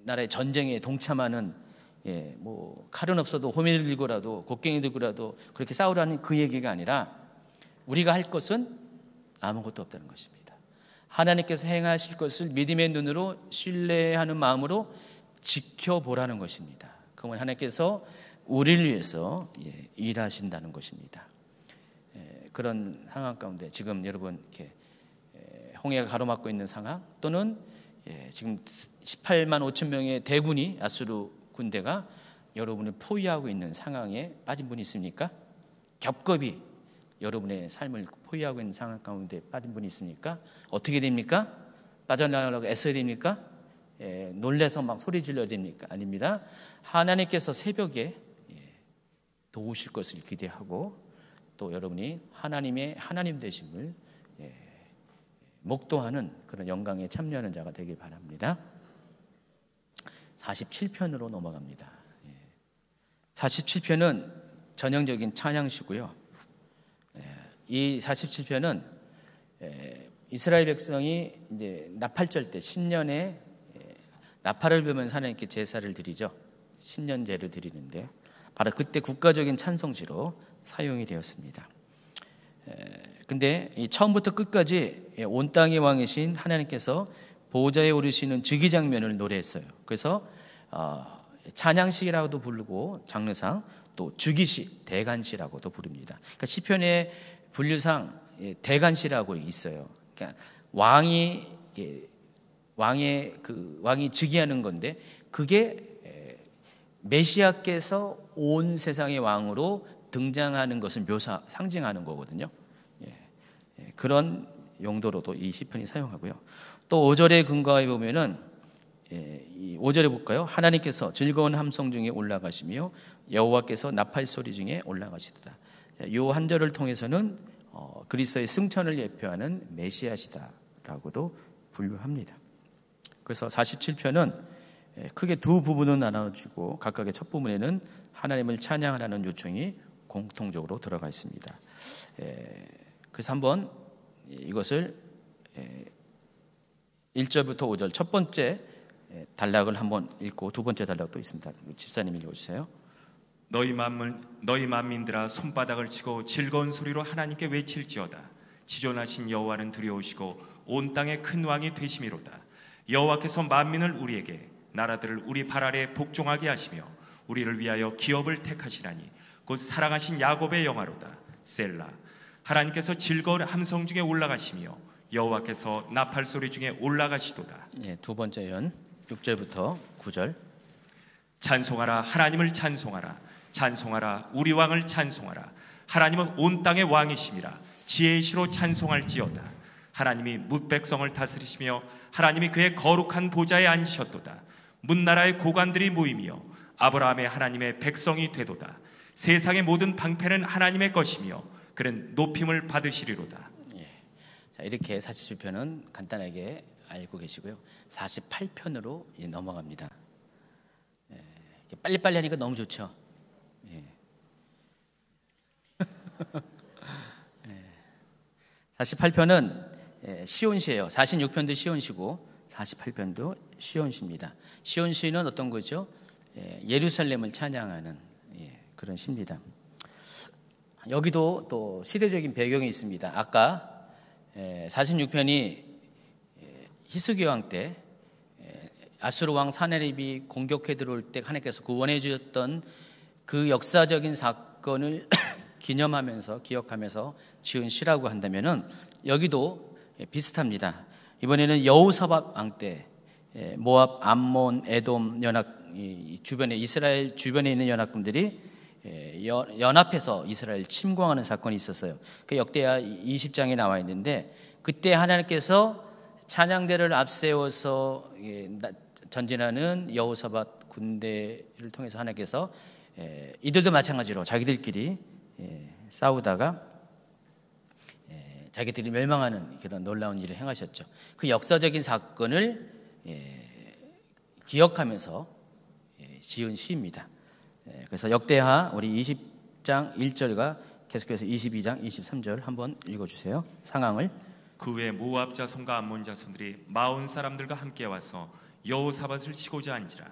S1: 나라의 전쟁에 동참하는 뭐 칼은 없어도 호미를 들고라도 곡괭이 들고라도 그렇게 싸우라는 그 얘기가 아니라 우리가 할 것은 아무것도 없다는 것입니다. 하나님께서 행하실 것을 믿음의 눈으로 신뢰하는 마음으로 지켜보라는 것입니다. 그러면 하나님께서 우리를 위해서 일하신다는 것입니다. 그런 상황 가운데 지금 여러분 이렇게 홍해가 가로막고 있는 상황 또는 지금 18만 5천 명의 대군이 아수르 군대가 여러분을 포위하고 있는 상황에 빠진 분이 있습니까? 겹겹이 여러분의 삶을 포위하고 있는 상황 가운데 빠진 분이 있습니까? 어떻게 됩니까? 빠져나가려고 애써야 됩니까? 놀래서 막 소리 질러야 됩니까? 아닙니다. 하나님께서 새벽에 도우실 것을 기대하고 또 여러분이 하나님의 하나님 되심을 목도하는 그런 영광에 참여하는 자가 되길 바랍니다. 47편으로 넘어갑니다. 47편은 전형적인 찬양시고요. 이 47편은 이스라엘 백성이 이제 나팔절 때 신년에 나팔을 불면서 하나님께 제사를 드리죠. 신년제를 드리는데 바로 그때 국가적인 찬송시로 사용이 되었습니다. 근데 이 처음부터 끝까지 온 땅의 왕이신 하나님께서 보좌에 오르시는 즉위 장면을 노래했어요. 그래서 찬양시라고도 부르고 장르상 또 즉위시, 대간시라고도 부릅니다. 그러니까 시편의 분류상 대간시라고 있어요. 그러니까 왕이 즉위하는 건데 그게 메시아께서 온 세상의 왕으로 등장하는 것을 상징하는 거거든요. 그런 용도로도 이 시편이 사용하고요. 또 5절에 근거해 보면은 5절에 볼까요? 하나님께서 즐거운 함성 중에 올라가시며 여호와께서 나팔 소리 중에 올라가시도다. 이 한 절을 통해서는 그리스도의 승천을 예표하는 메시아시다라고도 분류합니다. 그래서 47편은 크게 두 부분으로 나눠지고 각각의 첫 부분에는 하나님을 찬양하라는 요청이 공통적으로 들어가 있습니다. 그래서 한번 이것을 1절부터 5절 첫 번째 단락을 한번 읽고 두 번째 단락도 있습니다. 집사님 읽어주세요.
S2: 너희 만민들아 손바닥을 치고 즐거운 소리로 하나님께 외칠지어다. 지존하신 여호와는 두려우시고 온 땅의 큰 왕이 되심이로다. 여호와께서 만민을 우리에게 나라들을 우리 발 아래 복종하게 하시며 우리를 위하여 기업을 택하시나니 곧 사랑하신 야곱의 영화로다. 셀라. 하나님께서 즐거운 함성 중에 올라가시며 여호와께서 나팔 소리 중에 올라가시도다.
S1: 두 번째 연 6절부터 9절.
S2: 찬송하라 하나님을 찬송하라. 찬송하라 우리 왕을 찬송하라. 하나님은 온 땅의 왕이심이라. 지혜의 시로 찬송할지어다. 하나님이 뭇 백성을 다스리시며 하나님이 그의 거룩한 보좌에 앉으셨도다. 문나라의 고관들이 모이며 아브라함의 하나님의 백성이 되도다. 세상의 모든 방패는 하나님의 것이며 그는 높임을 받으시리로다.
S1: 자, 이렇게 47편은 간단하게 알고 계시고요. 48편으로 넘어갑니다. 빨리빨리 하니까 너무 좋죠. 예. 48편은 시온시예요. 46편도 시온시고 48편도 시온시입니다. 시온시는 어떤 거죠? 예루살렘을 찬양하는 그런 시입니다. 여기도 또 시대적인 배경이 있습니다. 아까 46편이 히스기 왕 때 아수르 왕 사네립이 공격해 들어올 때 하나님께서 구원해 주셨던 그 역사적인 사건을 기억하면서 지은 시라고 한다면은 여기도 비슷합니다. 이번에는 여호사밧 왕 때 모압, 암몬, 에돔 연합 주변에 이스라엘 주변에 있는 연합군들이 연합해서 이스라엘 침공하는 사건이 있었어요. 그 역대하 20장에 나와 있는데 그때 하나님께서 찬양대를 앞세워서 전진하는 여호사밧 군대를 통해서 하나님께서 이들도 마찬가지로 자기들끼리 싸우다가 자기들이 멸망하는 그런 놀라운 일을 행하셨죠. 그 역사적인 사건을 기억하면서 지은 시입니다. 그래서 역대하 우리 20장 1절과 계속해서 22장 23절 한번 읽어주세요. 상황을.
S2: 그 후에 모압 자손과 암몬 자손들이 마온 사람들과 함께 와서 여호사밧을 치고자 한지라.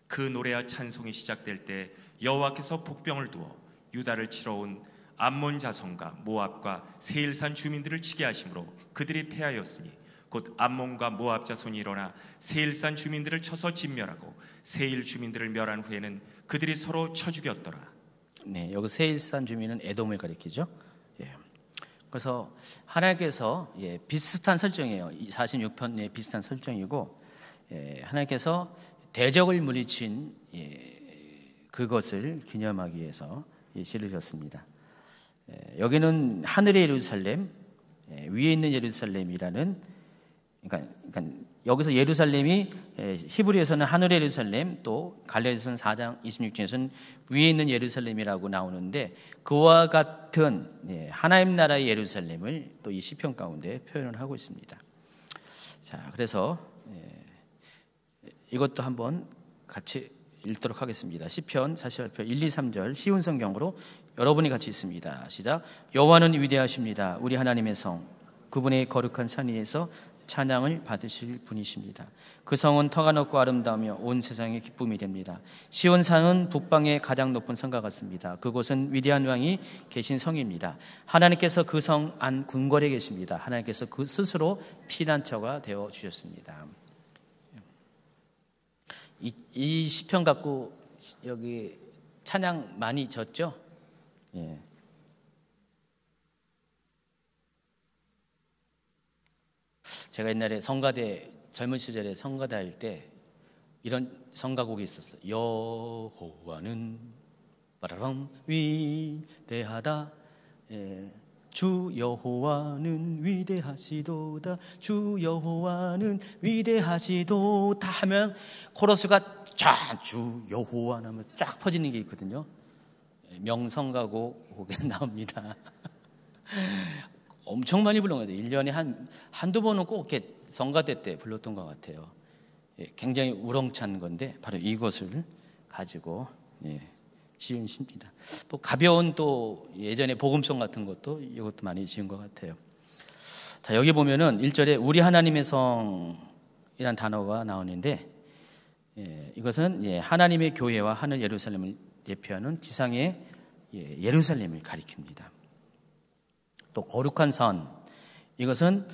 S2: 그 노래와 찬송이 시작될 때 여호와께서 복병을 두어 유다를 치러 온 암몬 자손과 모압과 세일산 주민들을 치게 하심으로 그들이 패하였으니 곧 암몬과 모압 자손이 일어나 세일산 주민들을 쳐서 진멸하고 세일 주민들을 멸한 후에는 그들이 서로 쳐 죽였더라.
S1: 네, 여기 세일산 주민은 에돔을 가리키죠. 그래서 하나님께서 비슷한 설정이에요. 46편에 비슷한 설정이고 하나님께서 대적을 물리친 그것을 기념하기 위해서 실으셨습니다. 여기는 하늘의 예루살렘, 위에 있는 예루살렘이라는 그러니까 여기서 예루살렘이 히브리에서는 하늘의 예루살렘, 또 갈라디아서는 4장 26절에서는 위에 있는 예루살렘이라고 나오는데 그와 같은 하나님 나라의 예루살렘을 또 이 시편 가운데 표현을 하고 있습니다. 자, 그래서 이것도 한번 같이 읽도록 하겠습니다. 시편 48편 1, 2, 3절 쉬운 성경으로 여러분이 같이 읽습니다. 시작. 여호와는 위대하십니다. 우리 하나님의 성, 그분의 거룩한 산 위에서 찬양을 받으실 분이십니다. 그 성은 터가 높고 아름다우며 온 세상의 기쁨이 됩니다. 시온산은 북방의 가장 높은 성과 같습니다. 그곳은 위대한 왕이 계신 성입니다. 하나님께서 그 성 안 궁궐에 계십니다. 하나님께서 그 스스로 피난처가 되어 주셨습니다. 이 시편 갖고 여기 찬양 많이 졌죠? 예. 제가 옛날에 성가대 젊은 시절에 성가대 할 때 이런 성가곡이 있었어요. 여호와는 빠라랑 위대하다. 주 여호와는 위대하시도다. 주 여호와는 위대하시도다 하면 코러스가 쫙 주 여호와 하면서 쫙 퍼지는 게 있거든요. 명성가곡에 나옵니다. 엄청 많이 불렀던 것 같아요. 1년에 한두 번은 꼭 이렇게 성가대 때 불렀던 것 같아요. 굉장히 우렁찬 건데 바로 이것을 가지고 지은 시입니다. 또 가벼운 또 예전에 복음송 같은 것도 이것도 많이 지은 것 같아요. 자, 여기 보면은 1절에 우리 하나님의 성이란 단어가 나오는데 이것은 하나님의 교회와 하늘 예루살렘을 대표하는 지상의 예루살렘을 가리킵니다. 또 거룩한 산, 이것은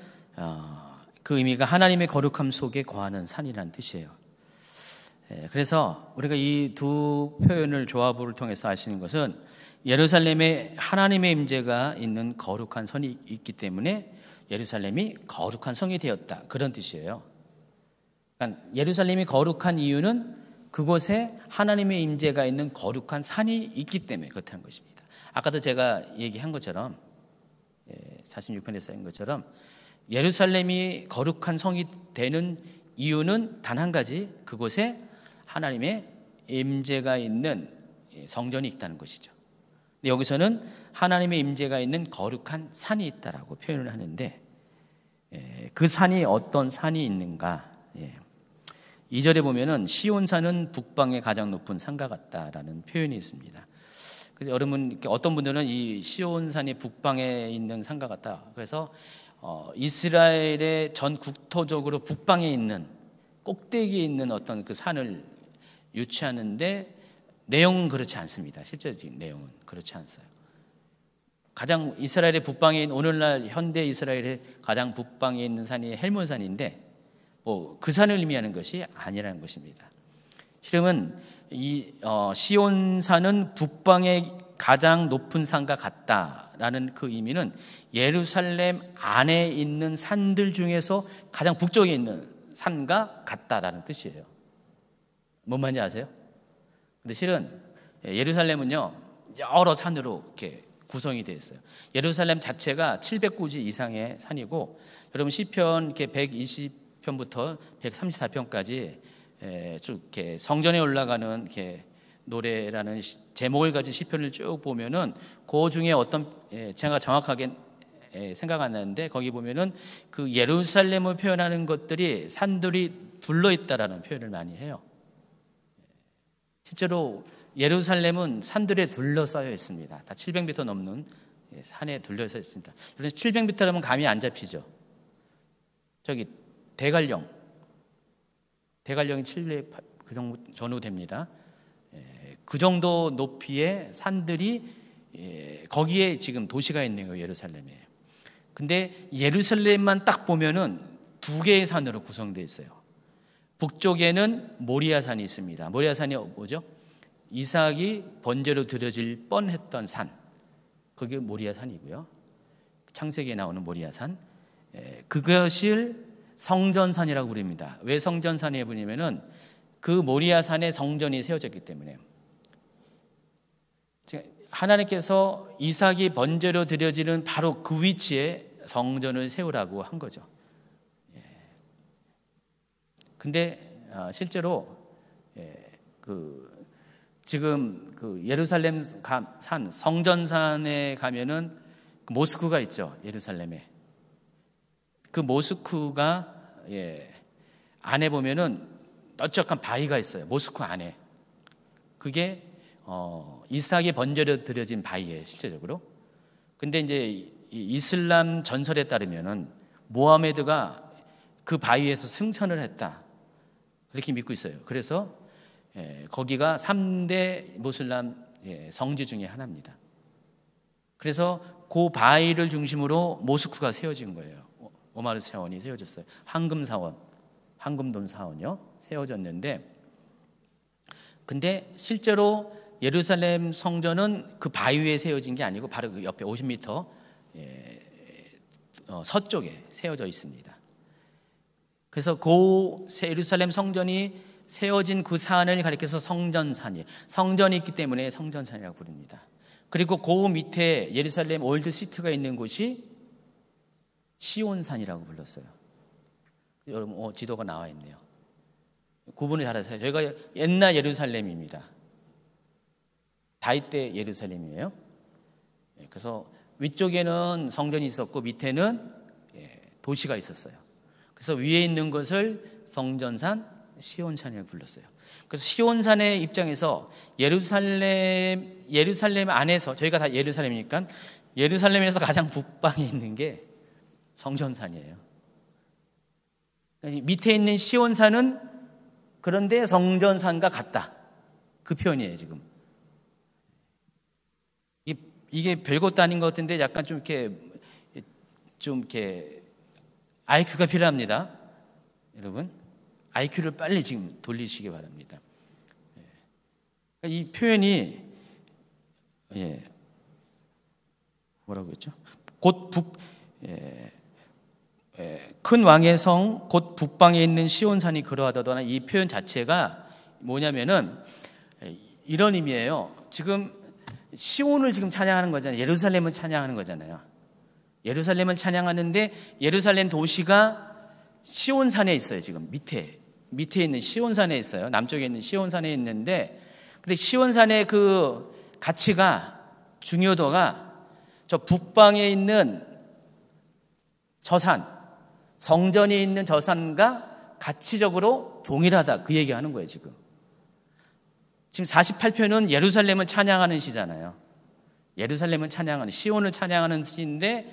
S1: 그 의미가 하나님의 거룩함 속에 거하는 산이라는 뜻이에요. 그래서 우리가 이 두 표현을 조합을 통해서 알 수 있는 것은 예루살렘에 하나님의 임재가 있는 거룩한 성이 있기 때문에 예루살렘이 거룩한 성이 되었다, 그런 뜻이에요. 그러니까 예루살렘이 거룩한 이유는 그곳에 하나님의 임재가 있는 거룩한 산이 있기 때문에 그렇다는 것입니다. 아까도 제가 얘기한 것처럼 46편에 쌓인 것처럼 예루살렘이 거룩한 성이 되는 이유는 단 한 가지, 그곳에 하나님의 임재가 있는 성전이 있다는 것이죠. 여기서는 하나님의 임재가 있는 거룩한 산이 있다라고 표현을 하는데 그 산이 어떤 산이 있는가? 2절에 보면은 시온산은 북방의 가장 높은 산과 같다라는 표현이 있습니다. 그래서 여러분, 어떤 분들은 이 시온산이 북방에 있는 산과 같다. 그래서 이스라엘의 전 국토적으로 북방에 있는 꼭대기에 있는 어떤 그 산을 유치하는데 내용은 그렇지 않습니다. 실제적인 내용은 그렇지 않아요. 가장 이스라엘의 북방에 있는, 오늘날 현대 이스라엘의 가장 북방에 있는 산이 헬몬산인데 그 산을 의미하는 것이 아니라는 것입니다. 실은 이 시온산은 북방의 가장 높은 산과 같다라는 그 의미는 예루살렘 안에 있는 산들 중에서 가장 북쪽에 있는 산과 같다라는 뜻이에요. 뭔 말인지 아세요? 근데 실은 예루살렘은요 여러 산으로 이렇게 구성이 되어 있어요. 예루살렘 자체가 700고지 이상의 산이고, 여러분 시편 이렇게 120편부터 134편까지 쭉 이렇게 성전에 올라가는 이렇게 노래라는 제목을 가진 시편을 쭉 보면은 그 중에 어떤 제가 정확하게 생각 안 나는데 거기 보면은 그 예루살렘을 표현하는 것들이 산들이 둘러 있다라는 표현을 많이 해요. 실제로 예루살렘은 산들에 둘러싸여 있습니다. 다 700m 넘는 산에 둘러싸여 있습니다. 그래서 700m라면 감이 안 잡히죠. 저기 대관령이 700, 그 정도 됩니다. 그 정도 높이의 산들이 거기에 지금 도시가 있는 거예요, 예루살렘에. 근데 예루살렘만 딱 보면은 두 개의 산으로 구성되어 있어요. 북쪽에는 모리아산이 있습니다. 모리아산이 뭐죠? 이삭이 번제로 드려질 뻔했던 산, 그게 모리아산이고요. 창세기에 나오는 모리아산, 그것을 성전산이라고 부릅니다. 왜 성전산이라고 부르냐면은 그 모리아산에 성전이 세워졌기 때문에. 하나님께서 이삭이 번제로 드려지는 바로 그 위치에 성전을 세우라고 한 거죠. 근데 실제로 지금 그 예루살렘 산 성전산에 가면은 모스크가 있죠, 예루살렘에. 그 모스크가 안에 보면은 넓적한 바위가 있어요. 모스크 안에. 그게 이삭이 번제로 드려진 바위예요, 실제적으로. 근데 이제 이슬람 전설에 따르면은 모하메드가 그 바위에서 승천을 했다, 그렇게 믿고 있어요. 그래서 거기가 3대 무슬람 성지 중에 하나입니다. 그래서 그 바위를 중심으로 모스크가 세워진 거예요. 오마르 사원이 세워졌어요. 황금돈 사원이요, 세워졌는데, 근데 실제로 예루살렘 성전은 그 바위 위에 세워진 게 아니고 바로 그 옆에 50m 서쪽에 세워져 있습니다. 그래서 그 예루살렘 성전이 세워진 그 산을 가리켜서 성전산이, 성전이 있기 때문에 성전산이라고 부릅니다. 그리고 그 밑에 예루살렘 올드 시티가 있는 곳이 시온산이라고 불렀어요. 여러분 지도가 나와 있네요. 구분을 잘하세요. 저희가 옛날 예루살렘입니다. 다윗 때 예루살렘이에요. 그래서 위쪽에는 성전이 있었고 밑에는 도시가 있었어요. 그래서 위에 있는 것을 성전산, 시온산이라고 불렀어요. 그래서 시온산의 입장에서 예루살렘 안에서, 저희가 다 예루살렘이니까 예루살렘에서 가장 북방에 있는 게 성전산이에요. 밑에 있는 시온산은 그런데 성전산과 같다, 그 표현이에요. 지금 이게 별것도 아닌 것 같은데 약간 좀 이렇게 IQ가 필요합니다. 여러분, IQ를 빨리 지금 돌리시기 바랍니다. 이 표현이 뭐라고 했죠? 큰 왕의 성 곧 북방에 있는 시온산이 그러하다더나, 이 표현 자체가 뭐냐면은 이런 의미예요. 지금 시온을 지금 찬양하는 거잖아요. 예루살렘을 찬양하는 거잖아요. 예루살렘을 찬양하는데 예루살렘 도시가 시온산에 있어요. 지금 밑에 있는 시온산에 있어요. 남쪽에 있는 시온산에 있는데, 근데 시온산의 그 가치가, 중요도가 저 북방에 있는 저 산, 성전이 있는 저 산과 가치적으로 동일하다, 그 얘기하는 거예요. 지금 48편은 예루살렘을 찬양하는 시잖아요. 예루살렘을 찬양하는, 시온을 찬양하는 시인데,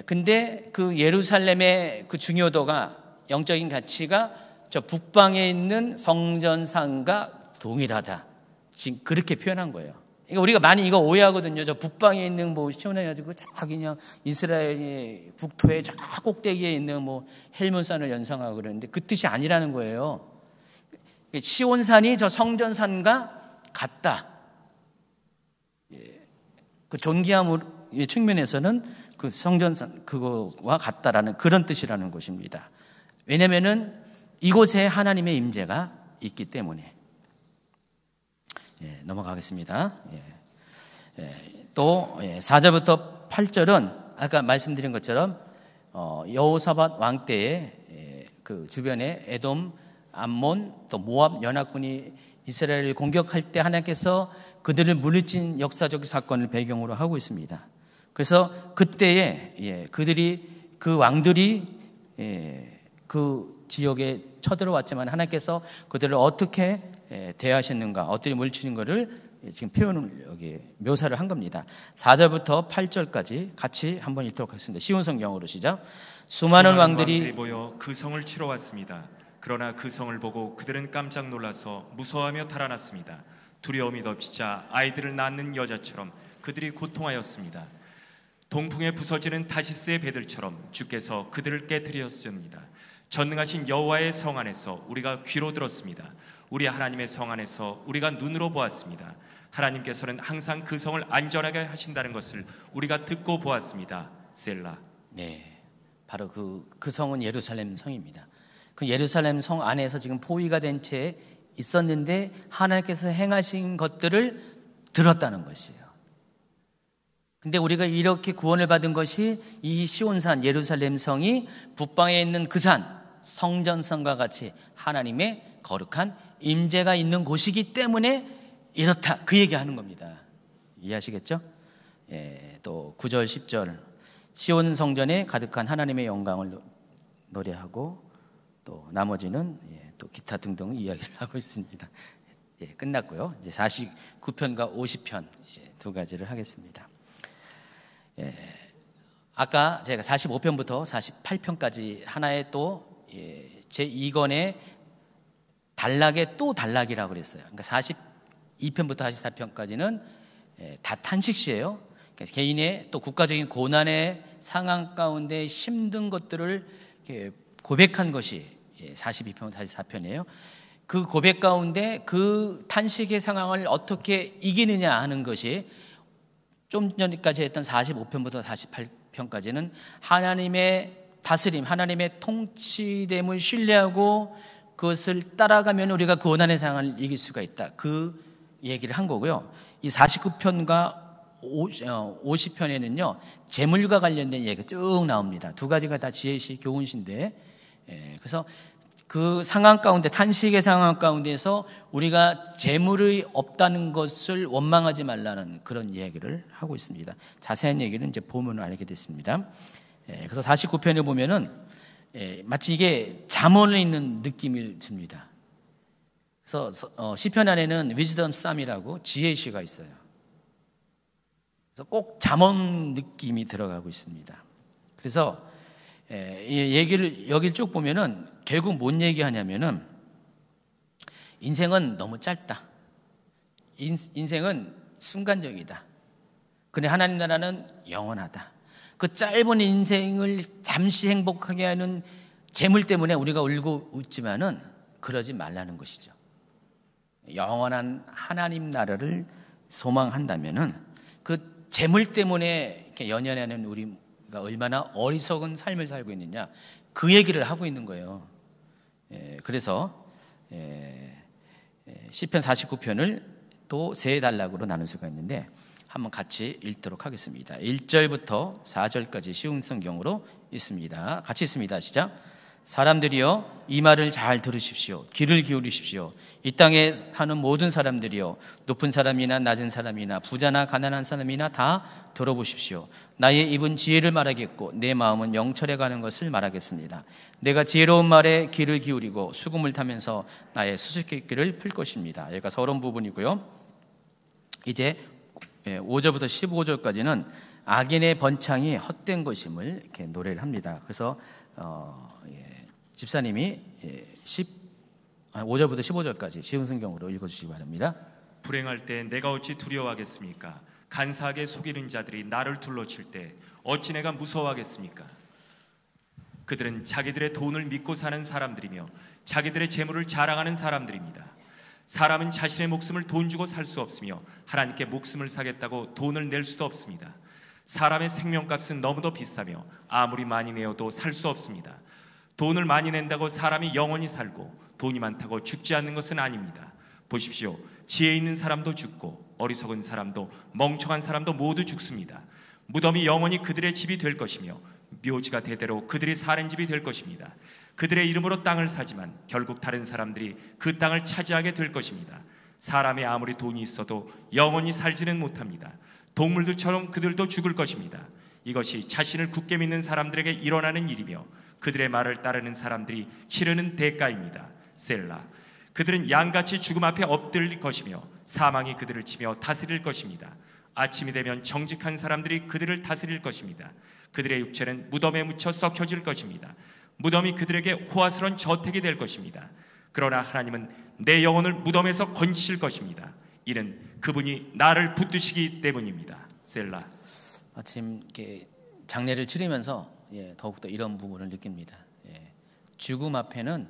S1: 근데 그 예루살렘의 그 중요도가, 영적인 가치가 저 북방에 있는 성전산과 동일하다, 지금 그렇게 표현한 거예요. 그러니까 우리가 많이 이거 오해하거든요. 저 북방에 있는 뭐 시온해가지고 저 그냥 이스라엘의 국토의 저 꼭대기에 있는 뭐 헬몬산을 연상하고 그러는데 그 뜻이 아니라는 거예요. 시온산이 저 성전산과 같다. 그 존귀함의 측면에서는 그 성전산 그거와 같다라는 그런 뜻이라는 것입니다. 왜냐하면은 이곳에 하나님의 임재가 있기 때문에. 넘어가겠습니다. 또 4절부터 8절은 아까 말씀드린 것처럼 여호사밧 왕 때에 그 주변에 에돔, 암몬, 또 모압 연합군이 이스라엘을 공격할 때 하나님께서 그들을 물리친 역사적 사건을 배경으로 하고 있습니다. 그래서 그때에 그들이, 그 왕들이 그 지역에 쳐들어왔지만 하나님께서 그들을 어떻게 대하셨는가, 어떻게 물리치는 것을 지금 표현을 여기 묘사를 한 겁니다. 4절부터 8절까지 같이 한번 읽도록 하겠습니다. 쉬운 성경으로 시작. 수많은 왕들이
S2: 모여 그 성을 치러 왔습니다. 그러나 그 성을 보고 그들은 깜짝 놀라서 무서워하며 달아났습니다. 두려움이 덮치자 아이들을 낳는 여자처럼 그들이 고통하였습니다. 동풍에 부서지는 타시스의 배들처럼 주께서 그들을 깨뜨렸습니다. 전능하신 여호와의 성 안에서 우리가 귀로 들었습니다. 우리 하나님의 성 안에서 우리가 눈으로 보았습니다. 하나님께서는 항상 그 성을 안전하게 하신다는 것을 우리가 듣고 보았습니다. 셀라.
S1: 네, 바로 그 성은 예루살렘 성입니다. 그 예루살렘 성 안에서 지금 포위가 된 채 있었는데 하나님께서 행하신 것들을 들었다는 것이에요. 근데 우리가 이렇게 구원을 받은 것이 이 시온산 예루살렘 성이 북방에 있는 그 산 성전성과 같이 하나님의 거룩한 임재가 있는 곳이기 때문에 이렇다, 그 얘기하는 겁니다. 이해하시겠죠? 또 9절 10절 시온 성전에 가득한 하나님의 영광을 노래하고 또 나머지는 또 기타 등등 이야기를 하고 있습니다. 끝났고요. 이제 49편과 50편 두 가지를 하겠습니다. 아까 제가 45편부터 48편까지 하나의 또 제2권의 단락의 또 단락이라고 그랬어요. 그러니까 42편부터 44편까지는 다 탄식시예요. 그러니까 개인의 또 국가적인 고난의 상황 가운데 힘든 것들을 고백한 것이 42편, 44편이에요. 그 고백 가운데 그 탄식의 상황을 어떻게 이기느냐 하는 것이 좀 전까지 했던 45편부터 48편까지는 하나님의 다스림, 하나님의 통치됨을 신뢰하고 그것을 따라가면 우리가 그 고난의 상황을 이길 수가 있다, 그 얘기를 한 거고요. 이 49편과 50편에는요 재물과 관련된 얘기가 쭉 나옵니다. 두 가지가 다 지혜시 교훈신데, 그래서 그 상황 가운데, 탄식의 상황 가운데서 우리가 재물이 없다는 것을 원망하지 말라는 그런 이야기를 하고 있습니다. 자세한 얘기는 이제 보면 알게 됐습니다. 그래서 49편에 보면은 마치 이게 잠언에 있는 느낌이 듭니다. 그래서 시편 안에는 위즈덤 쌈이라고 지혜의 시가 있어요. 그래서 꼭 잠언 느낌이 들어가고 있습니다. 그래서 이 얘기를 여기 쭉 보면은 결국 뭔 얘기하냐면은 인생은 너무 짧다. 인생은 순간적이다. 근데 하나님 나라는 영원하다. 그 짧은 인생을 잠시 행복하게 하는 재물 때문에 우리가 울고 웃지만은 그러지 말라는 것이죠. 영원한 하나님 나라를 소망한다면은 그 재물 때문에 이렇게 연연하는 우리가 얼마나 어리석은 삶을 살고 있느냐, 그 얘기를 하고 있는 거예요. 그래서 시편 49편을 또 세 단락으로 나눌 수가 있는데 한번 같이 읽도록 하겠습니다. 1절부터 4절까지 쉬운 성경으로 있습니다. 같이 있습니다. 시작. 사람들이여 이 말을 잘 들으십시오. 귀를 기울이십시오. 이 땅에 사는 모든 사람들이여 높은 사람이나 낮은 사람이나 부자나 가난한 사람이나 다 들어보십시오. 나의 입은 지혜를 말하겠고 내 마음은 명철에 가는 것을 말하겠습니다. 내가 지혜로운 말에 귀를 기울이고 수금을 타면서 나의 수수께끼를 풀 것입니다. 여기가 서론 부분이고요. 이제 5절부터 15절까지는 악인의 번창이 헛된 것임을 이렇게 노래를 합니다. 그래서 집사님이 5절부터 15절까지 쉬운 성경으로 읽어주시기 바랍니다.
S2: 불행할 때 내가 어찌 두려워하겠습니까? 간사하게 속이는 자들이 나를 둘러칠 때 어찌 내가 무서워하겠습니까? 그들은 자기들의 돈을 믿고 사는 사람들이며 자기들의 재물을 자랑하는 사람들입니다. 사람은 자신의 목숨을 돈 주고 살 수 없으며 하나님께 목숨을 사겠다고 돈을 낼 수도 없습니다. 사람의 생명값은 너무도 비싸며 아무리 많이 내어도 살 수 없습니다. 돈을 많이 낸다고 사람이 영원히 살고 돈이 많다고 죽지 않는 것은 아닙니다. 보십시오. 지혜 있는 사람도 죽고 어리석은 사람도 멍청한 사람도 모두 죽습니다. 무덤이 영원히 그들의 집이 될 것이며 묘지가 대대로 그들이 사는 집이 될 것입니다. 그들의 이름으로 땅을 사지만 결국 다른 사람들이 그 땅을 차지하게 될 것입니다. 사람이 아무리 돈이 있어도 영원히 살지는 못합니다. 동물들처럼 그들도 죽을 것입니다. 이것이 자신을 굳게 믿는 사람들에게 일어나는 일이며 그들의 말을 따르는 사람들이 치르는 대가입니다. 셀라. 그들은 양같이 죽음 앞에 엎드릴 것이며 사망이 그들을 치며 다스릴 것입니다. 아침이 되면 정직한 사람들이 그들을 다스릴 것입니다. 그들의 육체는 무덤에 묻혀 썩혀질 것입니다. 무덤이 그들에게 호화스러운 저택이 될 것입니다. 그러나 하나님은 내 영혼을 무덤에서 건지실 것입니다. 이는 그분이 나를 붙드시기 때문입니다. 셀라.
S1: 마침 이렇게 장례를 치르면서 더욱더 이런 부분을 느낍니다. 죽음 앞에는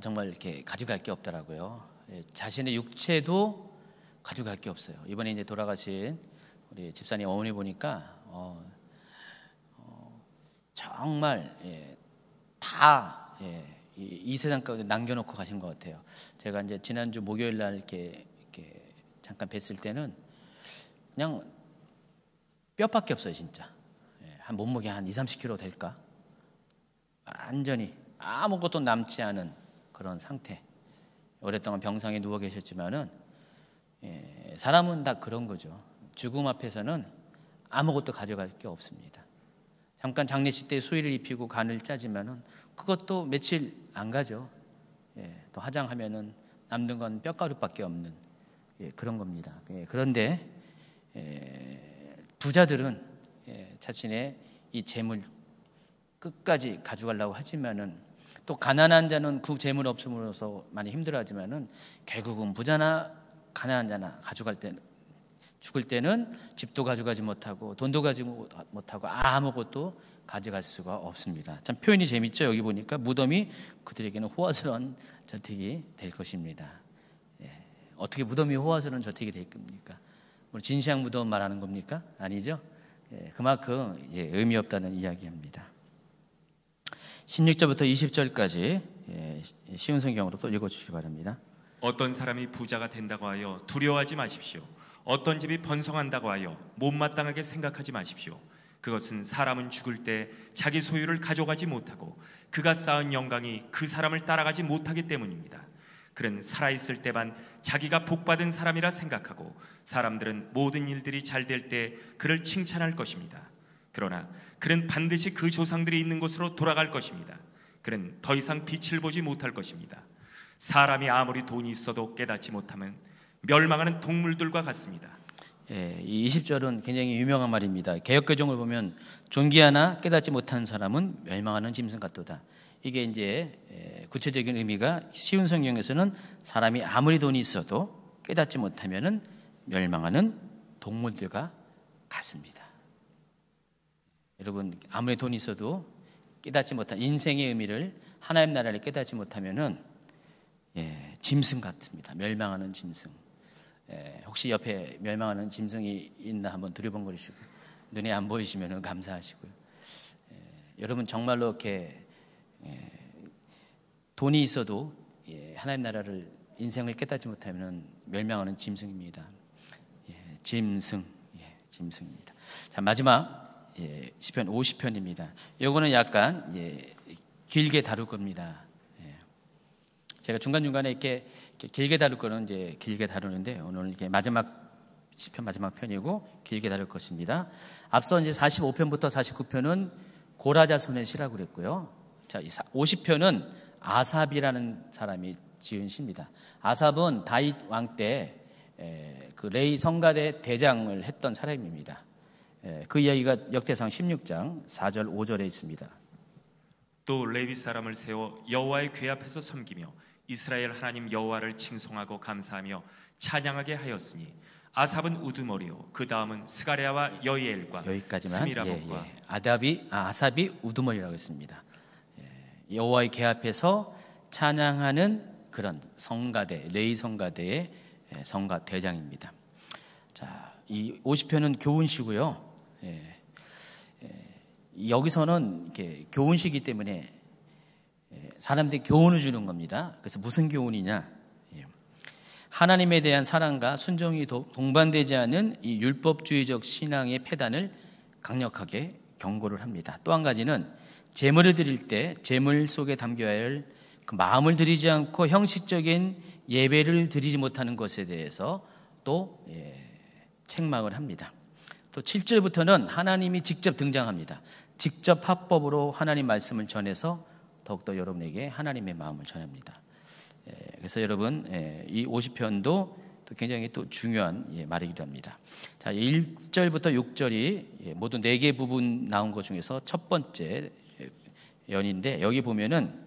S1: 정말 이렇게 가져갈 게 없더라고요. 자신의 육체도 가져갈 게 없어요. 이번에 이제 돌아가신 우리 집사님 어머니 보니까 정말 다 이 세상 가운데 남겨놓고 가신 것 같아요. 제가 이제 지난주 목요일 날 이렇게 잠깐 뵀을 때는 그냥 뼈밖에 없어요, 진짜. 한 몸무게 한 20-30kg 될까? 완전히 아무것도 남지 않은 그런 상태. 오랫동안 병상에 누워 계셨지만은 사람은 다 그런 거죠. 죽음 앞에서는 아무것도 가져갈 게 없습니다. 잠깐 장례식 때 수의를 입히고 간을 짜지만은 그것도 며칠 안 가죠. 또 화장하면은 남는 건 뼈가루밖에 없는 그런 겁니다. 그런데 부자들은 자신의 이 재물 끝까지 가져가려고 하지만은 또 가난한 자는 그 재물 없음으로써 많이 힘들어하지만은 결국은 부자나 가난한 자나 가져갈 때는 죽을 때는 집도 가져가지 못하고 돈도 가지고 못하고 아무것도 가져갈 수가 없습니다. 참 표현이 재밌죠. 여기 보니까 무덤이 그들에게는 호화스러운 저택이 될 것입니다. 어떻게 무덤이 호화스러운 저택이 될 겁니까? 진시황 무덤 말하는 겁니까? 아니죠. 그만큼 의미 없다는 이야기입니다. 16절부터 20절까지 쉬운 성경으로 또 읽어주시기 바랍니다.
S2: 어떤 사람이 부자가 된다고 하여 두려워하지 마십시오. 어떤 집이 번성한다고 하여 못마땅하게 생각하지 마십시오. 그것은 사람은 죽을 때 자기 소유를 가져가지 못하고 그가 쌓은 영광이 그 사람을 따라가지 못하기 때문입니다. 그는 살아있을 때만 자기가 복받은 사람이라 생각하고 사람들은 모든 일들이 잘 될 때 그를 칭찬할 것입니다. 그러나 그는 반드시 그 조상들이 있는 곳으로 돌아갈 것입니다. 그는 더 이상 빛을 보지 못할 것입니다. 사람이 아무리 돈이 있어도 깨닫지 못하면 멸망하는 동물들과 같습니다.
S1: 이 20절은 굉장히 유명한 말입니다. 개역개정을 보면 존귀하나 깨닫지 못한 사람은 멸망하는 짐승 같도다. 이게 이제 구체적인 의미가 쉬운 성경에서는 사람이 아무리 돈이 있어도 깨닫지 못하면은 멸망하는 동물들과 같습니다. 여러분 아무리 돈이 있어도 깨닫지 못한 인생의 의미를 하나님 나라를 깨닫지 못하면은 짐승 같습니다. 멸망하는 짐승. 혹시 옆에 멸망하는 짐승이 있나 한번 두려번거리시고 눈에 안 보이시면 감사하시고요. 여러분 정말로 이렇게 돈이 있어도 하나님 나라를 인생을 깨닫지 못하면 멸망하는 짐승입니다. 짐승입니다. 자 마지막 시편 50편입니다. 요거는 약간 길게 다룰 겁니다. 제가 중간중간에 이렇게 길게 다룰 거는 이제 길게 다루는데 오늘 이게 마지막 시편 마지막 편이고 길게 다룰 것입니다. 앞서 이제 45편부터 49편은 고라자손의 시라고 그랬고요. 자, 50편은 아삽이라는 사람이 지은 시입니다. 아삽은 다윗 왕 때 그 레위 성가대 대장을 했던 사람입니다. 그 이야기가 역대상 16장 4절 5절에 있습니다.
S2: 또 레위 사람을 세워 여호와의 궤 앞에서 섬기며 이스라엘 하나님 여호와를 칭송하고 감사하며 찬양하게 하였으니 아삽은 우두머리요 그 다음은 스가랴와 여이엘과
S1: 여기까지만.
S2: 스미라봇과
S1: 아삽이 우두머리라고 했습니다. 여호와의 궤 앞에서 찬양하는 그런 성가대, 레위 성가대의 성가 대장입니다. 자, 이 50편은 교훈시고요. 여기서는 이렇게 교훈시기 때문에 사람들이 교훈을 주는 겁니다. 그래서 무슨 교훈이냐? 하나님에 대한 사랑과 순종이 동반되지 않은 이 율법주의적 신앙의 폐단을 강력하게 경고를 합니다. 또 한 가지는 제물을 드릴 때 제물 속에 담겨야 할 그 마음을 드리지 않고 형식적인 예배를 드리지 못하는 것에 대해서 또 책망을 합니다. 또 7절부터는 하나님이 직접 등장합니다. 직접 합법으로 하나님 말씀을 전해서 더욱더 여러분에게 하나님의 마음을 전합니다. 그래서 여러분 이 50편도 또 굉장히 또 중요한 말이기도 합니다. 자, 1절부터 6절이 모두 4개 부분 나온 것 중에서 첫 번째 연인데 여기 보면은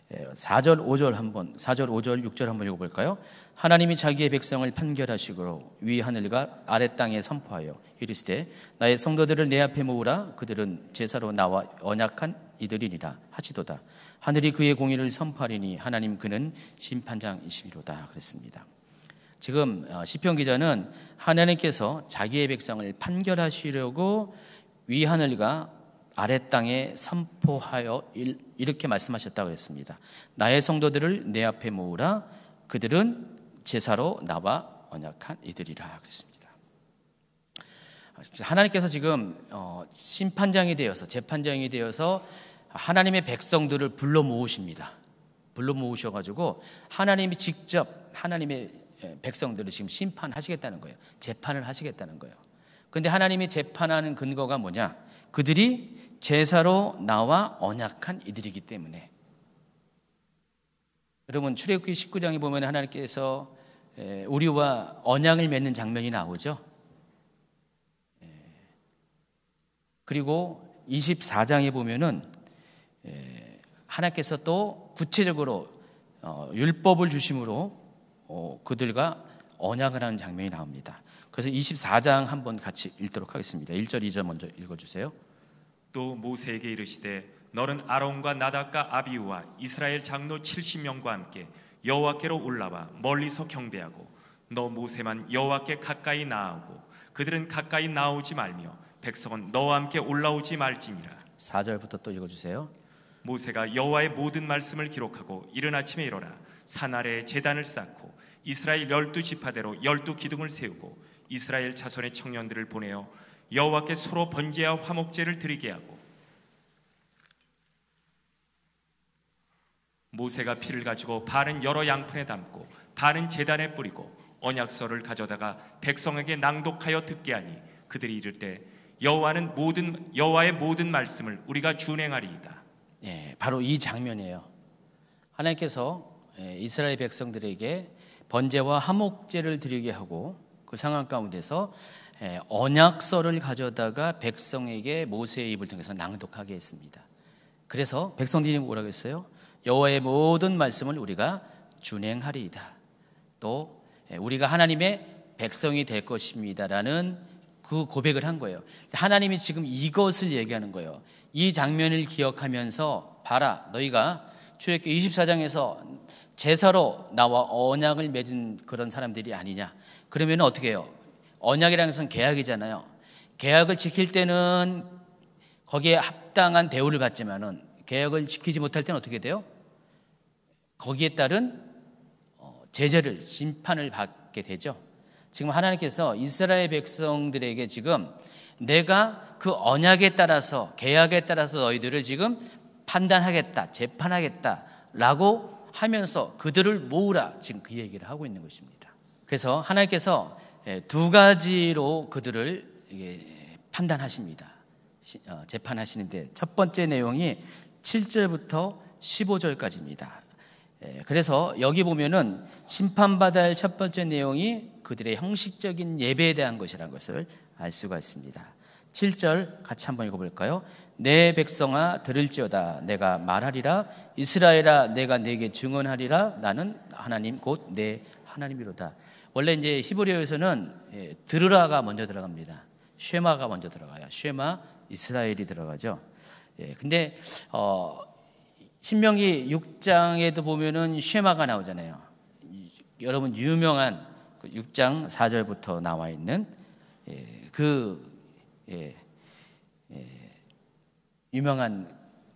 S1: 4절 5절 6절 한번 읽어볼까요? 하나님이 자기의 백성을 판결하시고 위 하늘과 아래 땅에 선포하여 이르시되 나의 성도들을 내 앞에 모으라 그들은 제사로 나와 언약한 이들이니라 하시도다. 하늘이 그의 공의를 선포하리니 하나님 그는 심판장이시미로다 그랬습니다. 지금 시편 기자는 하나님께서 자기의 백성을 판결하시려고 위 하늘과 아래 땅에 선포하여 이렇게 말씀하셨다고 그랬습니다. 나의 성도들을 내 앞에 모으라 그들은 제사로 나와 언약한 이들이라 그랬습니다. 하나님께서 지금 심판장이 되어서 재판장이 되어서 하나님의 백성들을 불러 모으십니다. 불러 모으셔가지고 하나님이 직접 하나님의 백성들을 지금 심판하시겠다는 거예요. 재판을 하시겠다는 거예요. 그런데 하나님이 재판하는 근거가 뭐냐? 그들이 제사로 나와 언약한 이들이기 때문에. 여러분 출애굽기 19장에 보면 하나님께서 우리와 언약을 맺는 장면이 나오죠. 그리고 24장에 보면은 하나님께서 또 구체적으로 율법을 주심으로 그들과 언약을 하는 장면이 나옵니다. 그래서 24장 한번 같이 읽도록 하겠습니다. 1절 2절 먼저 읽어주세요.
S2: 또 모세에게 이르시되 너는 아론과 나답과 아비후와 이스라엘 장로 70명과 함께 여호와께로 올라와 멀리서 경배하고 너 모세만 여호와께 가까이 나아오고 그들은 가까이 나오지 말며 백성은 너와 함께 올라오지 말지니라.
S1: 4절부터 또 읽어주세요.
S2: 모세가 여호와의 모든 말씀을 기록하고 이른 아침에 일어나 산 아래에 제단을 쌓고 이스라엘 12지파대로 12기둥을 세우고 이스라엘 자손의 청년들을 보내어 여호와께 소로 번제와 화목제를 드리게 하고 모세가 피를 가지고 반은 여러 양푼에 담고 반은 제단에 뿌리고 언약서를 가져다가 백성에게 낭독하여 듣게 하니 그들이 이를 때 여호와의 모든 말씀을 우리가 준행하리이다.
S1: 바로 이 장면이에요. 하나님께서 이스라엘 백성들에게 번제와 화목제를 드리게 하고 그 상황 가운데서 언약서를 가져다가 백성에게 모세의 입을 통해서 낭독하게 했습니다. 그래서 백성들이 뭐라고 했어요? 여호와의 모든 말씀을 우리가 준행하리이다. 또 우리가 하나님의 백성이 될 것입니다라는 그 고백을 한 거예요. 하나님이 지금 이것을 얘기하는 거예요. 이 장면을 기억하면서 봐라, 너희가 출애굽기 24장에서 제사로 나와 언약을 맺은 그런 사람들이 아니냐. 그러면 어떻게 해요? 언약이라는 것은 계약이잖아요. 계약을 지킬 때는 거기에 합당한 대우를 받지만은 계약을 지키지 못할 때는 어떻게 돼요? 거기에 따른 제재를, 심판을 받게 되죠. 지금 하나님께서 이스라엘 백성들에게 지금 내가 그 언약에 따라서, 계약에 따라서 너희들을 지금 판단하겠다, 재판하겠다라고 하면서 그들을 모으라, 지금 그 얘기를 하고 있는 것입니다. 그래서 하나님께서 두 가지로 그들을 판단하십니다. 재판하시는데 첫 번째 내용이 7절부터 15절까지입니다. 그래서 여기 보면은 심판받아야 할 첫 번째 내용이 그들의 형식적인 예배에 대한 것이라는 것을 알 수가 있습니다. 7절 같이 한번 읽어볼까요? 내 백성아 들을지어다 내가 말하리라 이스라엘아 내가 네게 증언하리라 나는 하나님 곧 내 하나님이로다. 원래 이제 히브리어에서는 들으라가 먼저 들어갑니다. 쉐마가 먼저 들어가요. 쉐마 이스라엘이 들어가죠. 근데 신명기 6장에도 보면은 쉐마가 나오잖아요. 여러분 유명한 6장 4절부터 나와 있는 유명한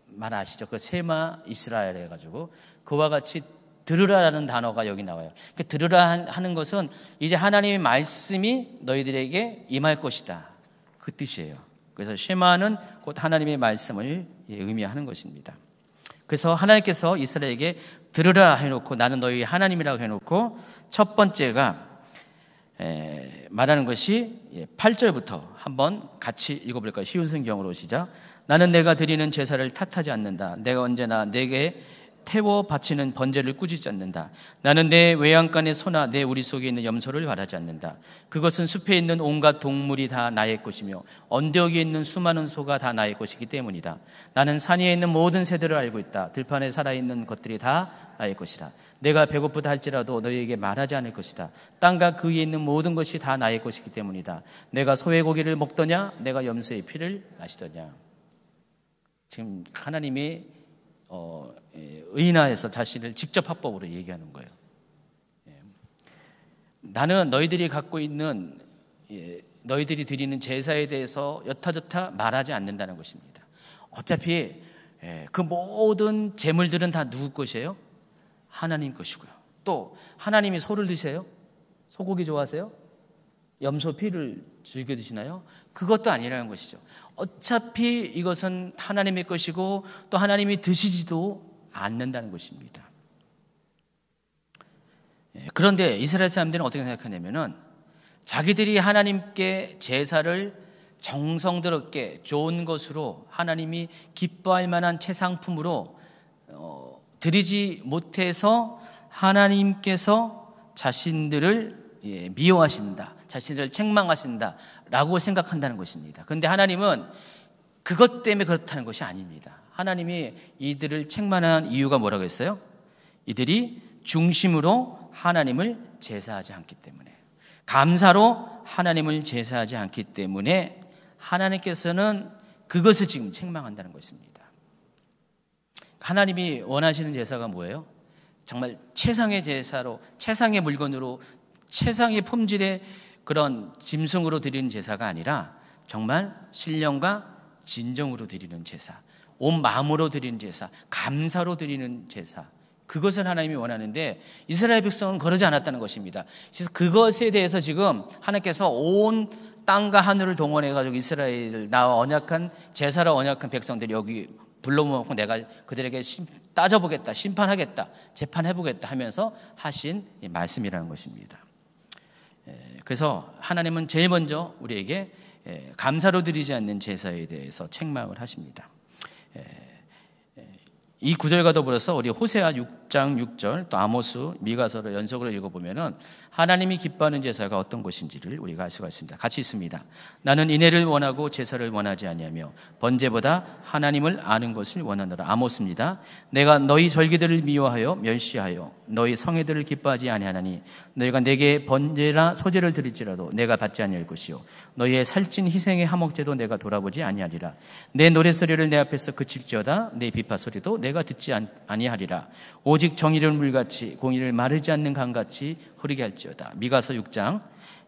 S1: 말 아시죠? 그 쉐마 이스라엘 해가지고 그와 같이 들으라라는 단어가 여기 나와요. 그 들으라 하는 것은 이제 하나님의 말씀이 너희들에게 임할 것이다, 그 뜻이에요. 그래서 쉐마는 곧 하나님의 말씀을 의미하는 것입니다. 그래서 하나님께서 이스라엘에게 들으라 해놓고 나는 너희 하나님이라고 해놓고 첫 번째가 말하는 것이 8절부터 한번 같이 읽어볼까요? 쉬운 성경으로 시작. 나는 내가 드리는 제사를 탓하지 않는다. 내가 언제나 내게 태워 바치는 번제를 꾸짖지 않는다. 나는 내 외양간의 소나 내 우리 속에 있는 염소를 바라지 않는다. 그것은 숲에 있는 온갖 동물이 다 나의 것이며 언덕에 있는 수많은 소가 다 나의 것이기 때문이다. 나는 산 위에 있는 모든 새들을 알고 있다. 들판에 살아있는 것들이 다 나의 것이라. 내가 배고프다 할지라도 너희에게 말하지 않을 것이다. 땅과 그 위에 있는 모든 것이 다 나의 것이기 때문이다. 내가 소의 고기를 먹더냐 내가 염소의 피를 마시더냐. 지금 하나님이 의인화해서 자신을 직접 합법으로 얘기하는 거예요. 나는 너희들이 갖고 있는 너희들이 드리는 제사에 대해서 여타저타 말하지 않는다는 것입니다. 어차피 그 모든 제물들은 다 누구 것이에요? 하나님 것이고요. 또 하나님이 소를 드세요? 소고기 좋아하세요? 염소 피를 즐겨 드시나요? 그것도 아니라는 것이죠. 어차피 이것은 하나님의 것이고 또 하나님이 드시지도 않는다는 것입니다. 그런데 이스라엘 사람들은 어떻게 생각하냐면은 자기들이 하나님께 제사를 정성스럽게 좋은 것으로 하나님이 기뻐할 만한 채상품으로 드리지 못해서 하나님께서 자신들을 미워하신다, 자신들을 책망하신다 라고 생각한다는 것입니다. 그런데 하나님은 그것 때문에 그렇다는 것이 아닙니다. 하나님이 이들을 책망한 이유가 뭐라고 했어요? 이들이 중심으로 하나님을 제사하지 않기 때문에, 감사로 하나님을 제사하지 않기 때문에 하나님께서는 그것을 지금 책망한다는 것입니다. 하나님이 원하시는 제사가 뭐예요? 정말 최상의 제사로, 최상의 물건으로, 최상의 품질의 그런 짐승으로 드리는 제사가 아니라 정말 신령과 진정으로 드리는 제사, 온 마음으로 드리는 제사, 감사로 드리는 제사, 그것을 하나님이 원하는데 이스라엘 백성은 그러지 않았다는 것입니다. 그래서 그것에 대해서 지금 하나님께서 온 땅과 하늘을 동원해가지고 이스라엘 나와 언약한 제사로 언약한 백성들이 여기 불러모으고 내가 그들에게 따져보겠다, 심판하겠다, 재판해보겠다 하면서 하신 이 말씀이라는 것입니다. 그래서 하나님은 제일 먼저 우리에게 감사로 드리지 않는 제사에 대해서 책망을 하십니다. 이 구절과 더불어서 우리 호세아 6장 6절 또 아모스, 미가서를 연속으로 읽어보면은 하나님이 기뻐하는 제사가 어떤 것인지를 우리가 알 수가 있습니다. 같이 있습니다. 나는 인애를 원하고 제사를 원하지 아니하며 번제보다 하나님을 아는 것을 원하노라. 아모스입니다. 내가 너희 절기들을 미워하여 멸시하여 너희 성회들을 기뻐하지 아니하나니 너희가 내게 번제나 소제를 드릴지라도 내가 받지 아니할 것이요 너희의 살찐 희생의 화목제도 내가 돌아보지 아니하리라. 내 노랫소리를 내 앞에서 그칠지어다 내 비파 소리도 내가 듣지 아니하리라. 오직 정의를 물같이 공의를 마르지 않는 강같이 흐르게 할지어다. 미가서 6장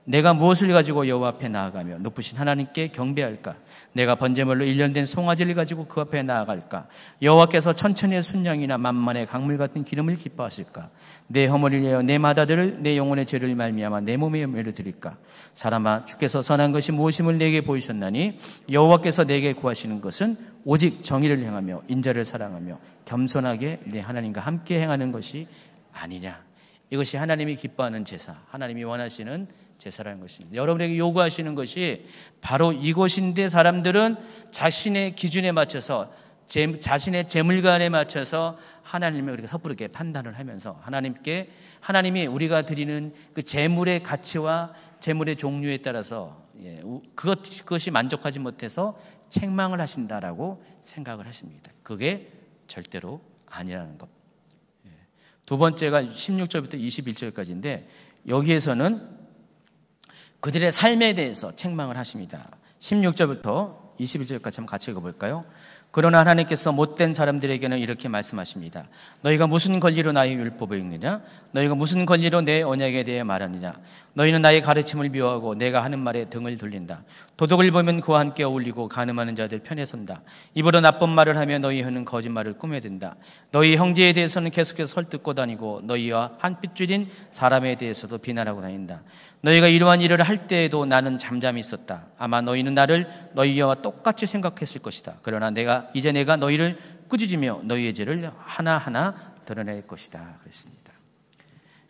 S1: 내가 무엇을 가지고 여호와 앞에 나아가며 높으신 하나님께 경배할까? 내가 번제물로 일련된 송아지를 가지고 그 앞에 나아갈까? 여호와께서 천천의 순양이나 만만의 강물 같은 기름을 기뻐하실까? 내 허물을 위하여 내 마다들을 내 영혼의 죄를 말미암아 내 몸에 염려를 드릴까? 사람아, 주께서 선한 것이 무엇임을 내게 보이셨나니 여호와께서 내게 구하시는 것은 오직 정의를 행하며 인자를 사랑하며 겸손하게 내 하나님과 함께 행하는 것이 아니냐. 이것이 하나님이 기뻐하는 제사, 하나님이 원하시는 제사라는 것입니다. 여러분에게 요구하시는 것이 바로 이것인데, 사람들은 자신의 기준에 맞춰서, 자신의 재물관에 맞춰서 하나님을 우리가 섣부르게 판단을 하면서 하나님이 우리가 드리는 그 재물의 가치와 재물의 종류에 따라서 그것이 만족하지 못해서 책망을 하신다라고 생각을 하십니다. 그게 절대로 아니라는 것. 두 번째가 16절부터 21절까지인데, 여기에서는 그들의 삶에 대해서 책망을 하십니다. 16절부터 21절까지 한번 같이 읽어볼까요? 그러나 하나님께서 못된 사람들에게는 이렇게 말씀하십니다. 너희가 무슨 권리로 나의 율법을 읽느냐? 너희가 무슨 권리로 내 언약에 대해 말하느냐? 너희는 나의 가르침을 미워하고 내가 하는 말에 등을 돌린다. 도둑을 보면 그와 함께 어울리고 간음하는 자들 편에 선다. 입으로 나쁜 말을 하며 너희 혀는 거짓말을 꾸며댄다. 너희 형제에 대해서는 계속해서 설득고 다니고 너희와 한 핏줄인 사람에 대해서도 비난하고 다닌다. 너희가 이러한 일을 할 때에도 나는 잠잠히 있었다. 아마 너희는 나를 너희와 똑같이 생각했을 것이다. 그러나 이제 내가 너희를 꾸짖으며 너희의 죄를 하나하나 드러낼 것이다. 그랬습니다.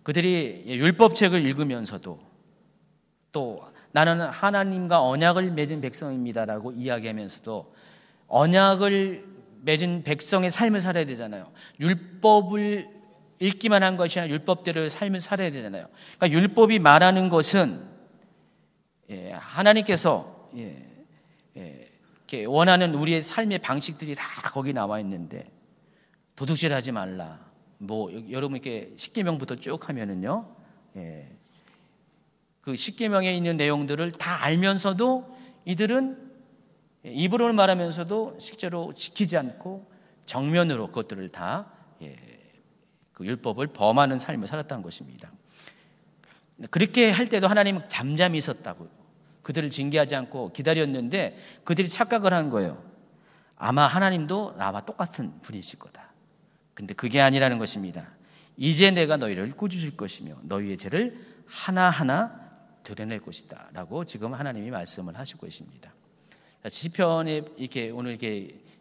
S1: 그들이 율법책을 읽으면서도 또 나는 하나님과 언약을 맺은 백성입니다라고 이야기하면서도 언약을 맺은 백성의 삶을 살아야 되잖아요. 율법을 읽기만 한 것이 아니라 율법대로의 삶을 살아야 되잖아요. 그러니까 율법이 말하는 것은 하나님께서 이렇게 원하는 우리의 삶의 방식들이 다 거기 나와 있는데, 도둑질하지 말라. 여러분 이렇게 십계명부터 쭉 하면은요, 그 십계명에 있는 내용들을 다 알면서도 이들은 입으로는 말하면서도 실제로 지키지 않고 정면으로 그것들을 다 그 율법을 범하는 삶을 살았다는 것입니다. 그렇게 할 때도 하나님은 잠잠히 있었다고, 그들을 징계하지 않고 기다렸는데 그들이 착각을 한 거예요. 아마 하나님도 나와 똑같은 분이실 거다. 근데 그게 아니라는 것입니다. 이제 내가 너희를 꾸짖을 것이며 너희의 죄를 하나하나 드러낼 것이다 라고 지금 하나님이 말씀을 하시고 계십니다. 시편에 오늘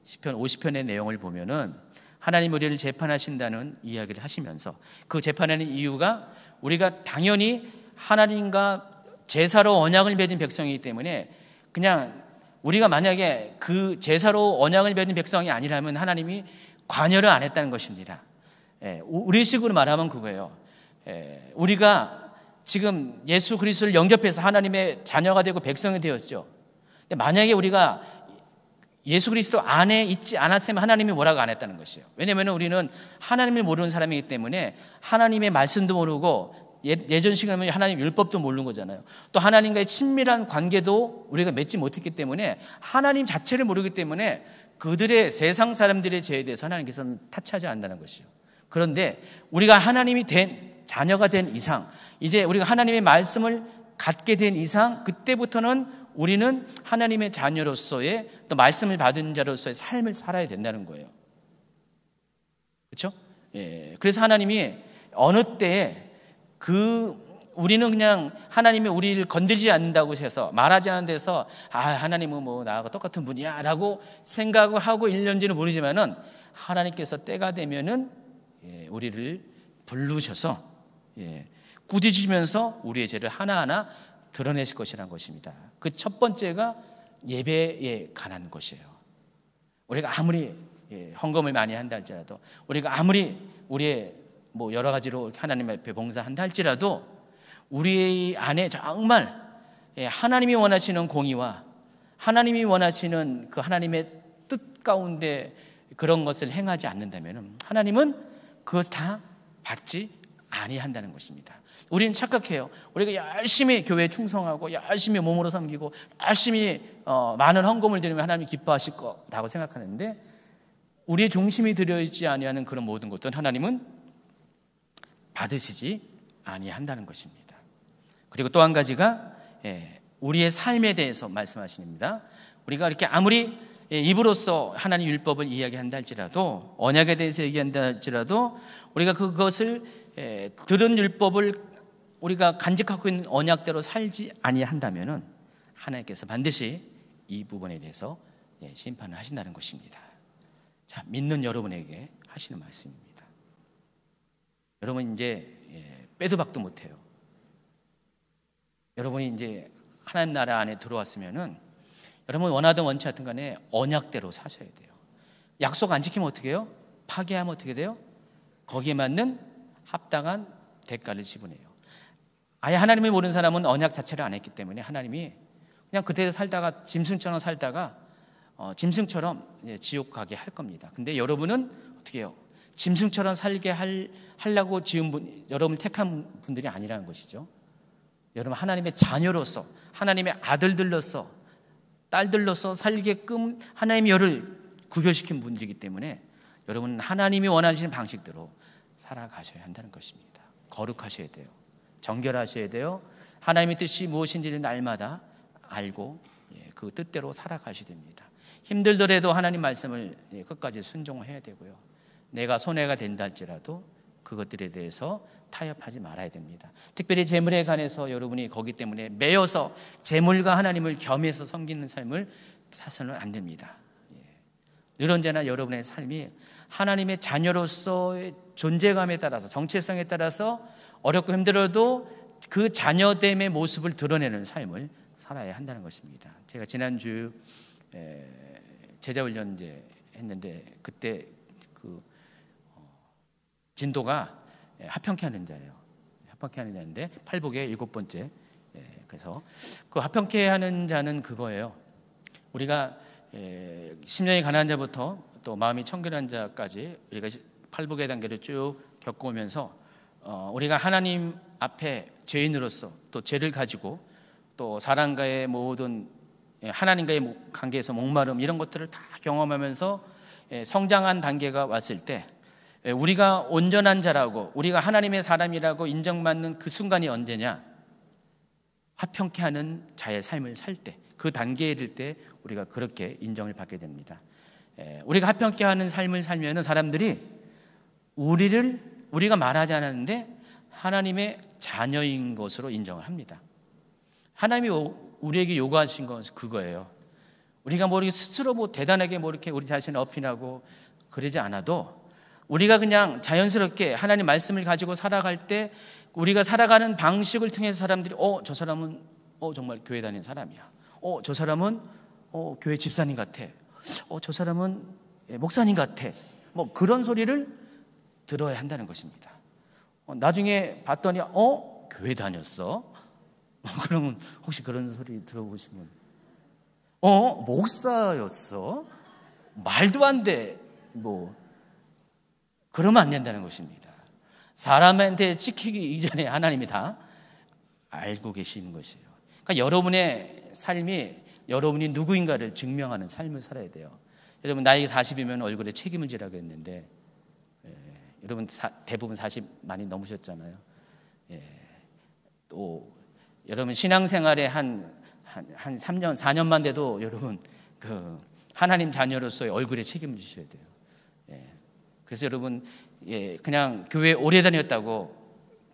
S1: 시편 50편의 내용을 보면은 하나님 우리를 재판하신다는 이야기를 하시면서, 그 재판하는 이유가 우리가 당연히 하나님과 제사로 언약을 맺은 백성이기 때문에, 그냥 우리가 만약에 그 제사로 언약을 맺은 백성이 아니라면 하나님이 관여를 안 했다는 것입니다. 우리식으로 말하면 그거예요. 우리가 지금 예수 그리스도를 영접해서 하나님의 자녀가 되고 백성이 되었죠. 근데 만약에 우리가 예수 그리스도 안에 있지 않았으면 하나님이 뭐라고 안 했다는 것이에요. 왜냐하면 우리는 하나님을 모르는 사람이기 때문에 하나님의 말씀도 모르고, 예전 시간에 하나님 율법도 모르는 거잖아요. 또 하나님과의 친밀한 관계도 우리가 맺지 못했기 때문에, 하나님 자체를 모르기 때문에 그들의 세상 사람들의 죄에 대해서 하나님께서는 타치하지 않는다는 것이죠. 그런데 우리가 하나님이 된 자녀가 된 이상, 이제 우리가 하나님의 말씀을 갖게 된 이상, 그때부터는 우리는 하나님의 자녀로서의, 또 말씀을 받은 자로서의 삶을 살아야 된다는 거예요. 그렇죠? 그래서 하나님이 어느 때에 우리는 그냥 하나님이 우리를 건들지 않는다고 해서, 말하지 않는 데서 하나님은 나하고 똑같은 분이야 라고 생각을 하고 있는지는 모르지만은, 하나님께서 때가 되면은 우리를 부르셔서 꾸짖으시면서 우리의 죄를 하나하나 드러내실 것이라는 것입니다. 그 첫 번째가 예배에 관한 것이에요. 우리가 아무리 헌금을 많이 한다 할지라도, 우리가 아무리 우리의 여러 가지로 하나님 앞에 봉사한다 할지라도, 우리 안에 정말 하나님이 원하시는 공의와 하나님이 원하시는 그 하나님의 뜻 가운데 그런 것을 행하지 않는다면 하나님은 그것 다 받지 아니한다는 것입니다. 우리는 착각해요. 우리가 열심히 교회에 충성하고 열심히 몸으로 섬기고 열심히 많은 헌금을 드리면 하나님이 기뻐하실 거라고 생각하는데, 우리의 중심이 들여있지 아니하는 그런 모든 것들은 하나님은 받으시지 아니한다는 것입니다. 그리고 또 한 가지가 우리의 삶에 대해서 말씀하십니다. 우리가 이렇게 아무리 입으로써 하나님 율법을 이야기한다 할지라도, 언약에 대해서 얘기한다 할지라도, 우리가 그것을 들은 율법을 우리가 간직하고 있는 언약대로 살지 아니한다면은 하나님께서 반드시 이 부분에 대해서 심판을 하신다는 것입니다. 자, 믿는 여러분에게 하시는 말씀입니다. 여러분 이제 빼도 박도 못해요. 여러분이 이제 하나님 나라 안에 들어왔으면은 여러분 원하든 원치 않든 간에 언약대로 사셔야 돼요. 약속 안 지키면 어떻게 해요? 파괴하면 어떻게 돼요? 거기에 맞는 합당한 대가를 지불해요. 아예 하나님을 모르는 사람은 언약 자체를 안 했기 때문에 하나님이 그냥 그대로 살다가 짐승처럼 살다가 짐승처럼 지옥 가게 할 겁니다. 근데 여러분은 어떻게 해요? 짐승처럼 살게 하려고 지은 분, 여러분을 택한 분들이 아니라는 것이죠. 여러분 하나님의 자녀로서, 하나님의 아들들로서, 딸들로서 살게끔 하나님이 여를 구별시킨 분들이기 때문에 여러분은 하나님이 원하시는 방식대로 살아가셔야 한다는 것입니다. 거룩하셔야 돼요. 정결하셔야 돼요. 하나님의 뜻이 무엇인지를 날마다 알고 그 뜻대로 살아가셔야 됩니다. 힘들더라도 하나님 말씀을 끝까지 순종해야 되고요. 내가 손해가 된다 할지라도 그것들에 대해서 타협하지 말아야 됩니다. 특별히 재물에 관해서 여러분이 거기 때문에 매여서 재물과 하나님을 겸해서 섬기는 삶을 사서는 안 됩니다. 늘 언제나 여러분의 삶이 하나님의 자녀로서의 존재감에 따라서, 정체성에 따라서 어렵고 힘들어도 그 자녀됨의 모습을 드러내는 삶을 살아야 한다는 것입니다. 제가 지난주 제자훈련 이제 했는데 그때 그 진도가 합평케 하는 자예요. 합평케 하는 자인데 팔복의 7번째. 그래서 그 합평케 하는 자는 그거예요. 우리가 심령이 가난한 자부터 또 마음이 청결한 자까지 우리가 팔복의 단계를 쭉 겪어오면서 우리가 하나님 앞에 죄인으로서 또 죄를 가지고 또 사람과의 모든 하나님과의 관계에서 목마름 이런 것들을 다 경험하면서 성장한 단계가 왔을 때 우리가 온전한 자라고 우리가 하나님의 사람이라고 인정받는 그 순간이 언제냐? 합평케 하는 자의 삶을 살 때, 그 단계에 이를 때 우리가 그렇게 인정을 받게 됩니다. 우리가 합평케 하는 삶을 살면 사람들이 우리가 말하지 않았는데 하나님의 자녀인 것으로 인정을 합니다. 하나님이 우리에게 요구하신 것은 그거예요. 우리가 뭐 스스로 뭐 대단하게 뭐 이렇게 우리 자신을 어필하고 그러지 않아도 우리가 그냥 자연스럽게 하나님 말씀을 가지고 살아갈 때 우리가 살아가는 방식을 통해서 사람들이 저 사람은 정말 교회 다니는 사람이야. 저 사람은 교회 집사님 같아. 저 사람은 목사님 같아. 뭐 그런 소리를 들어야 한다는 것입니다. 나중에 봤더니 교회 다녔어? 그러면 혹시 그런 소리 들어보시면 목사였어? 말도 안 돼. 뭐 그러면 안 된다는 것입니다. 사람한테 찍히기 이전에 하나님이 다 알고 계시는 것이에요. 그러니까 여러분의 삶이 여러분이 누구인가를 증명하는 삶을 살아야 돼요. 여러분 나이 40이면 얼굴에 책임을 지라고 했는데 여러분 대부분 40 많이 넘으셨잖아요. 또 여러분 신앙생활에 한 3년 4년만 돼도 여러분 그 하나님 자녀로서의 얼굴에 책임을 지셔야 돼요. 그래서 여러분 그냥 교회 오래 다녔다고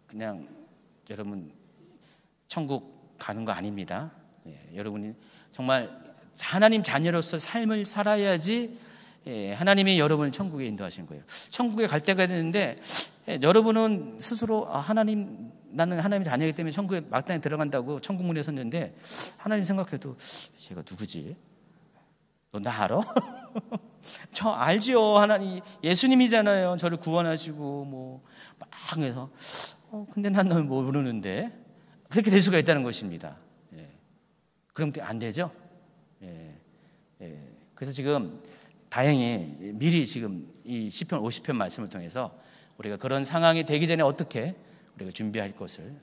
S1: 그냥 여러분 천국 가는 거 아닙니다. 여러분이 정말 하나님 자녀로서 삶을 살아야지 하나님이 여러분을 천국에 인도하신 거예요. 천국에 갈 때가 됐는데 여러분은 스스로 나는 하나님 자녀이기 때문에 천국에 마땅히 들어간다고 천국 문에 섰는데 하나님 생각해도 제가 누구지? 너 나 알아? 저 알지요. 하나님 예수님이잖아요. 저를 구원하시고 뭐 막 해서 근데 난 널 모르는데 그렇게 될 수가 있다는 것입니다. 그럼 안 되죠? 그래서 지금 다행히 미리 지금 이 시편 50편 말씀을 통해서 우리가 그런 상황이 되기 전에 어떻게 우리가 준비할 것을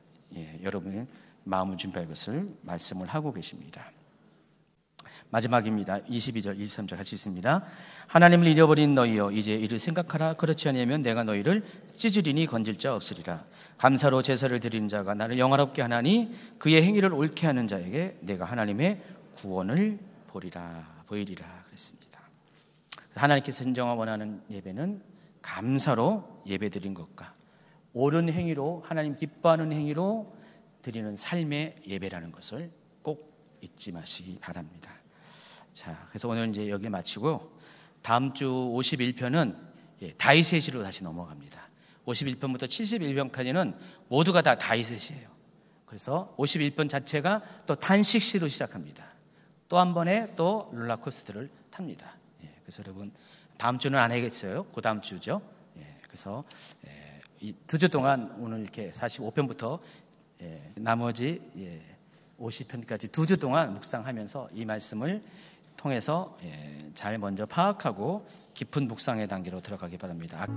S1: 여러분의 마음을 준비할 것을 말씀을 하고 계십니다. 마지막입니다. 22절, 23절 같이 있습니다. 하나님을 잃어버린 너희여 이제 이를 생각하라. 그렇지 아니하면 내가 너희를 찢으리니 건질 자 없으리라. 감사로 제사를 드리는 자가 나를 영화롭게 하나니 그의 행위를 옳게 하는 자에게 내가 하나님의 구원을 보이리라 그랬습니다. 하나님께서 진정한 원하는 예배는 감사로 예배드린 것과 옳은 행위로 하나님 기뻐하는 행위로 드리는 삶의 예배라는 것을 꼭 잊지 마시기 바랍니다. 자, 그래서 오늘 이제 여기 마치고 다음 주 51편은 다윗의 시로 다시 넘어갑니다. 51편부터 71편까지는 모두가 다 다윗의 시예요. 그래서 51편 자체가 또 탄식시로 시작합니다. 또 한 번에 또 롤러코스터를 탑니다. 그래서 여러분 다음 주는 안 하겠어요. 그 다음 주죠. 그래서 이 2주 동안 오늘 이렇게 45편부터 나머지 50편까지 2주 동안 묵상하면서 이 말씀을 통해서 잘 먼저 파악하고 깊은 묵상의 단계로 들어가기 바랍니다.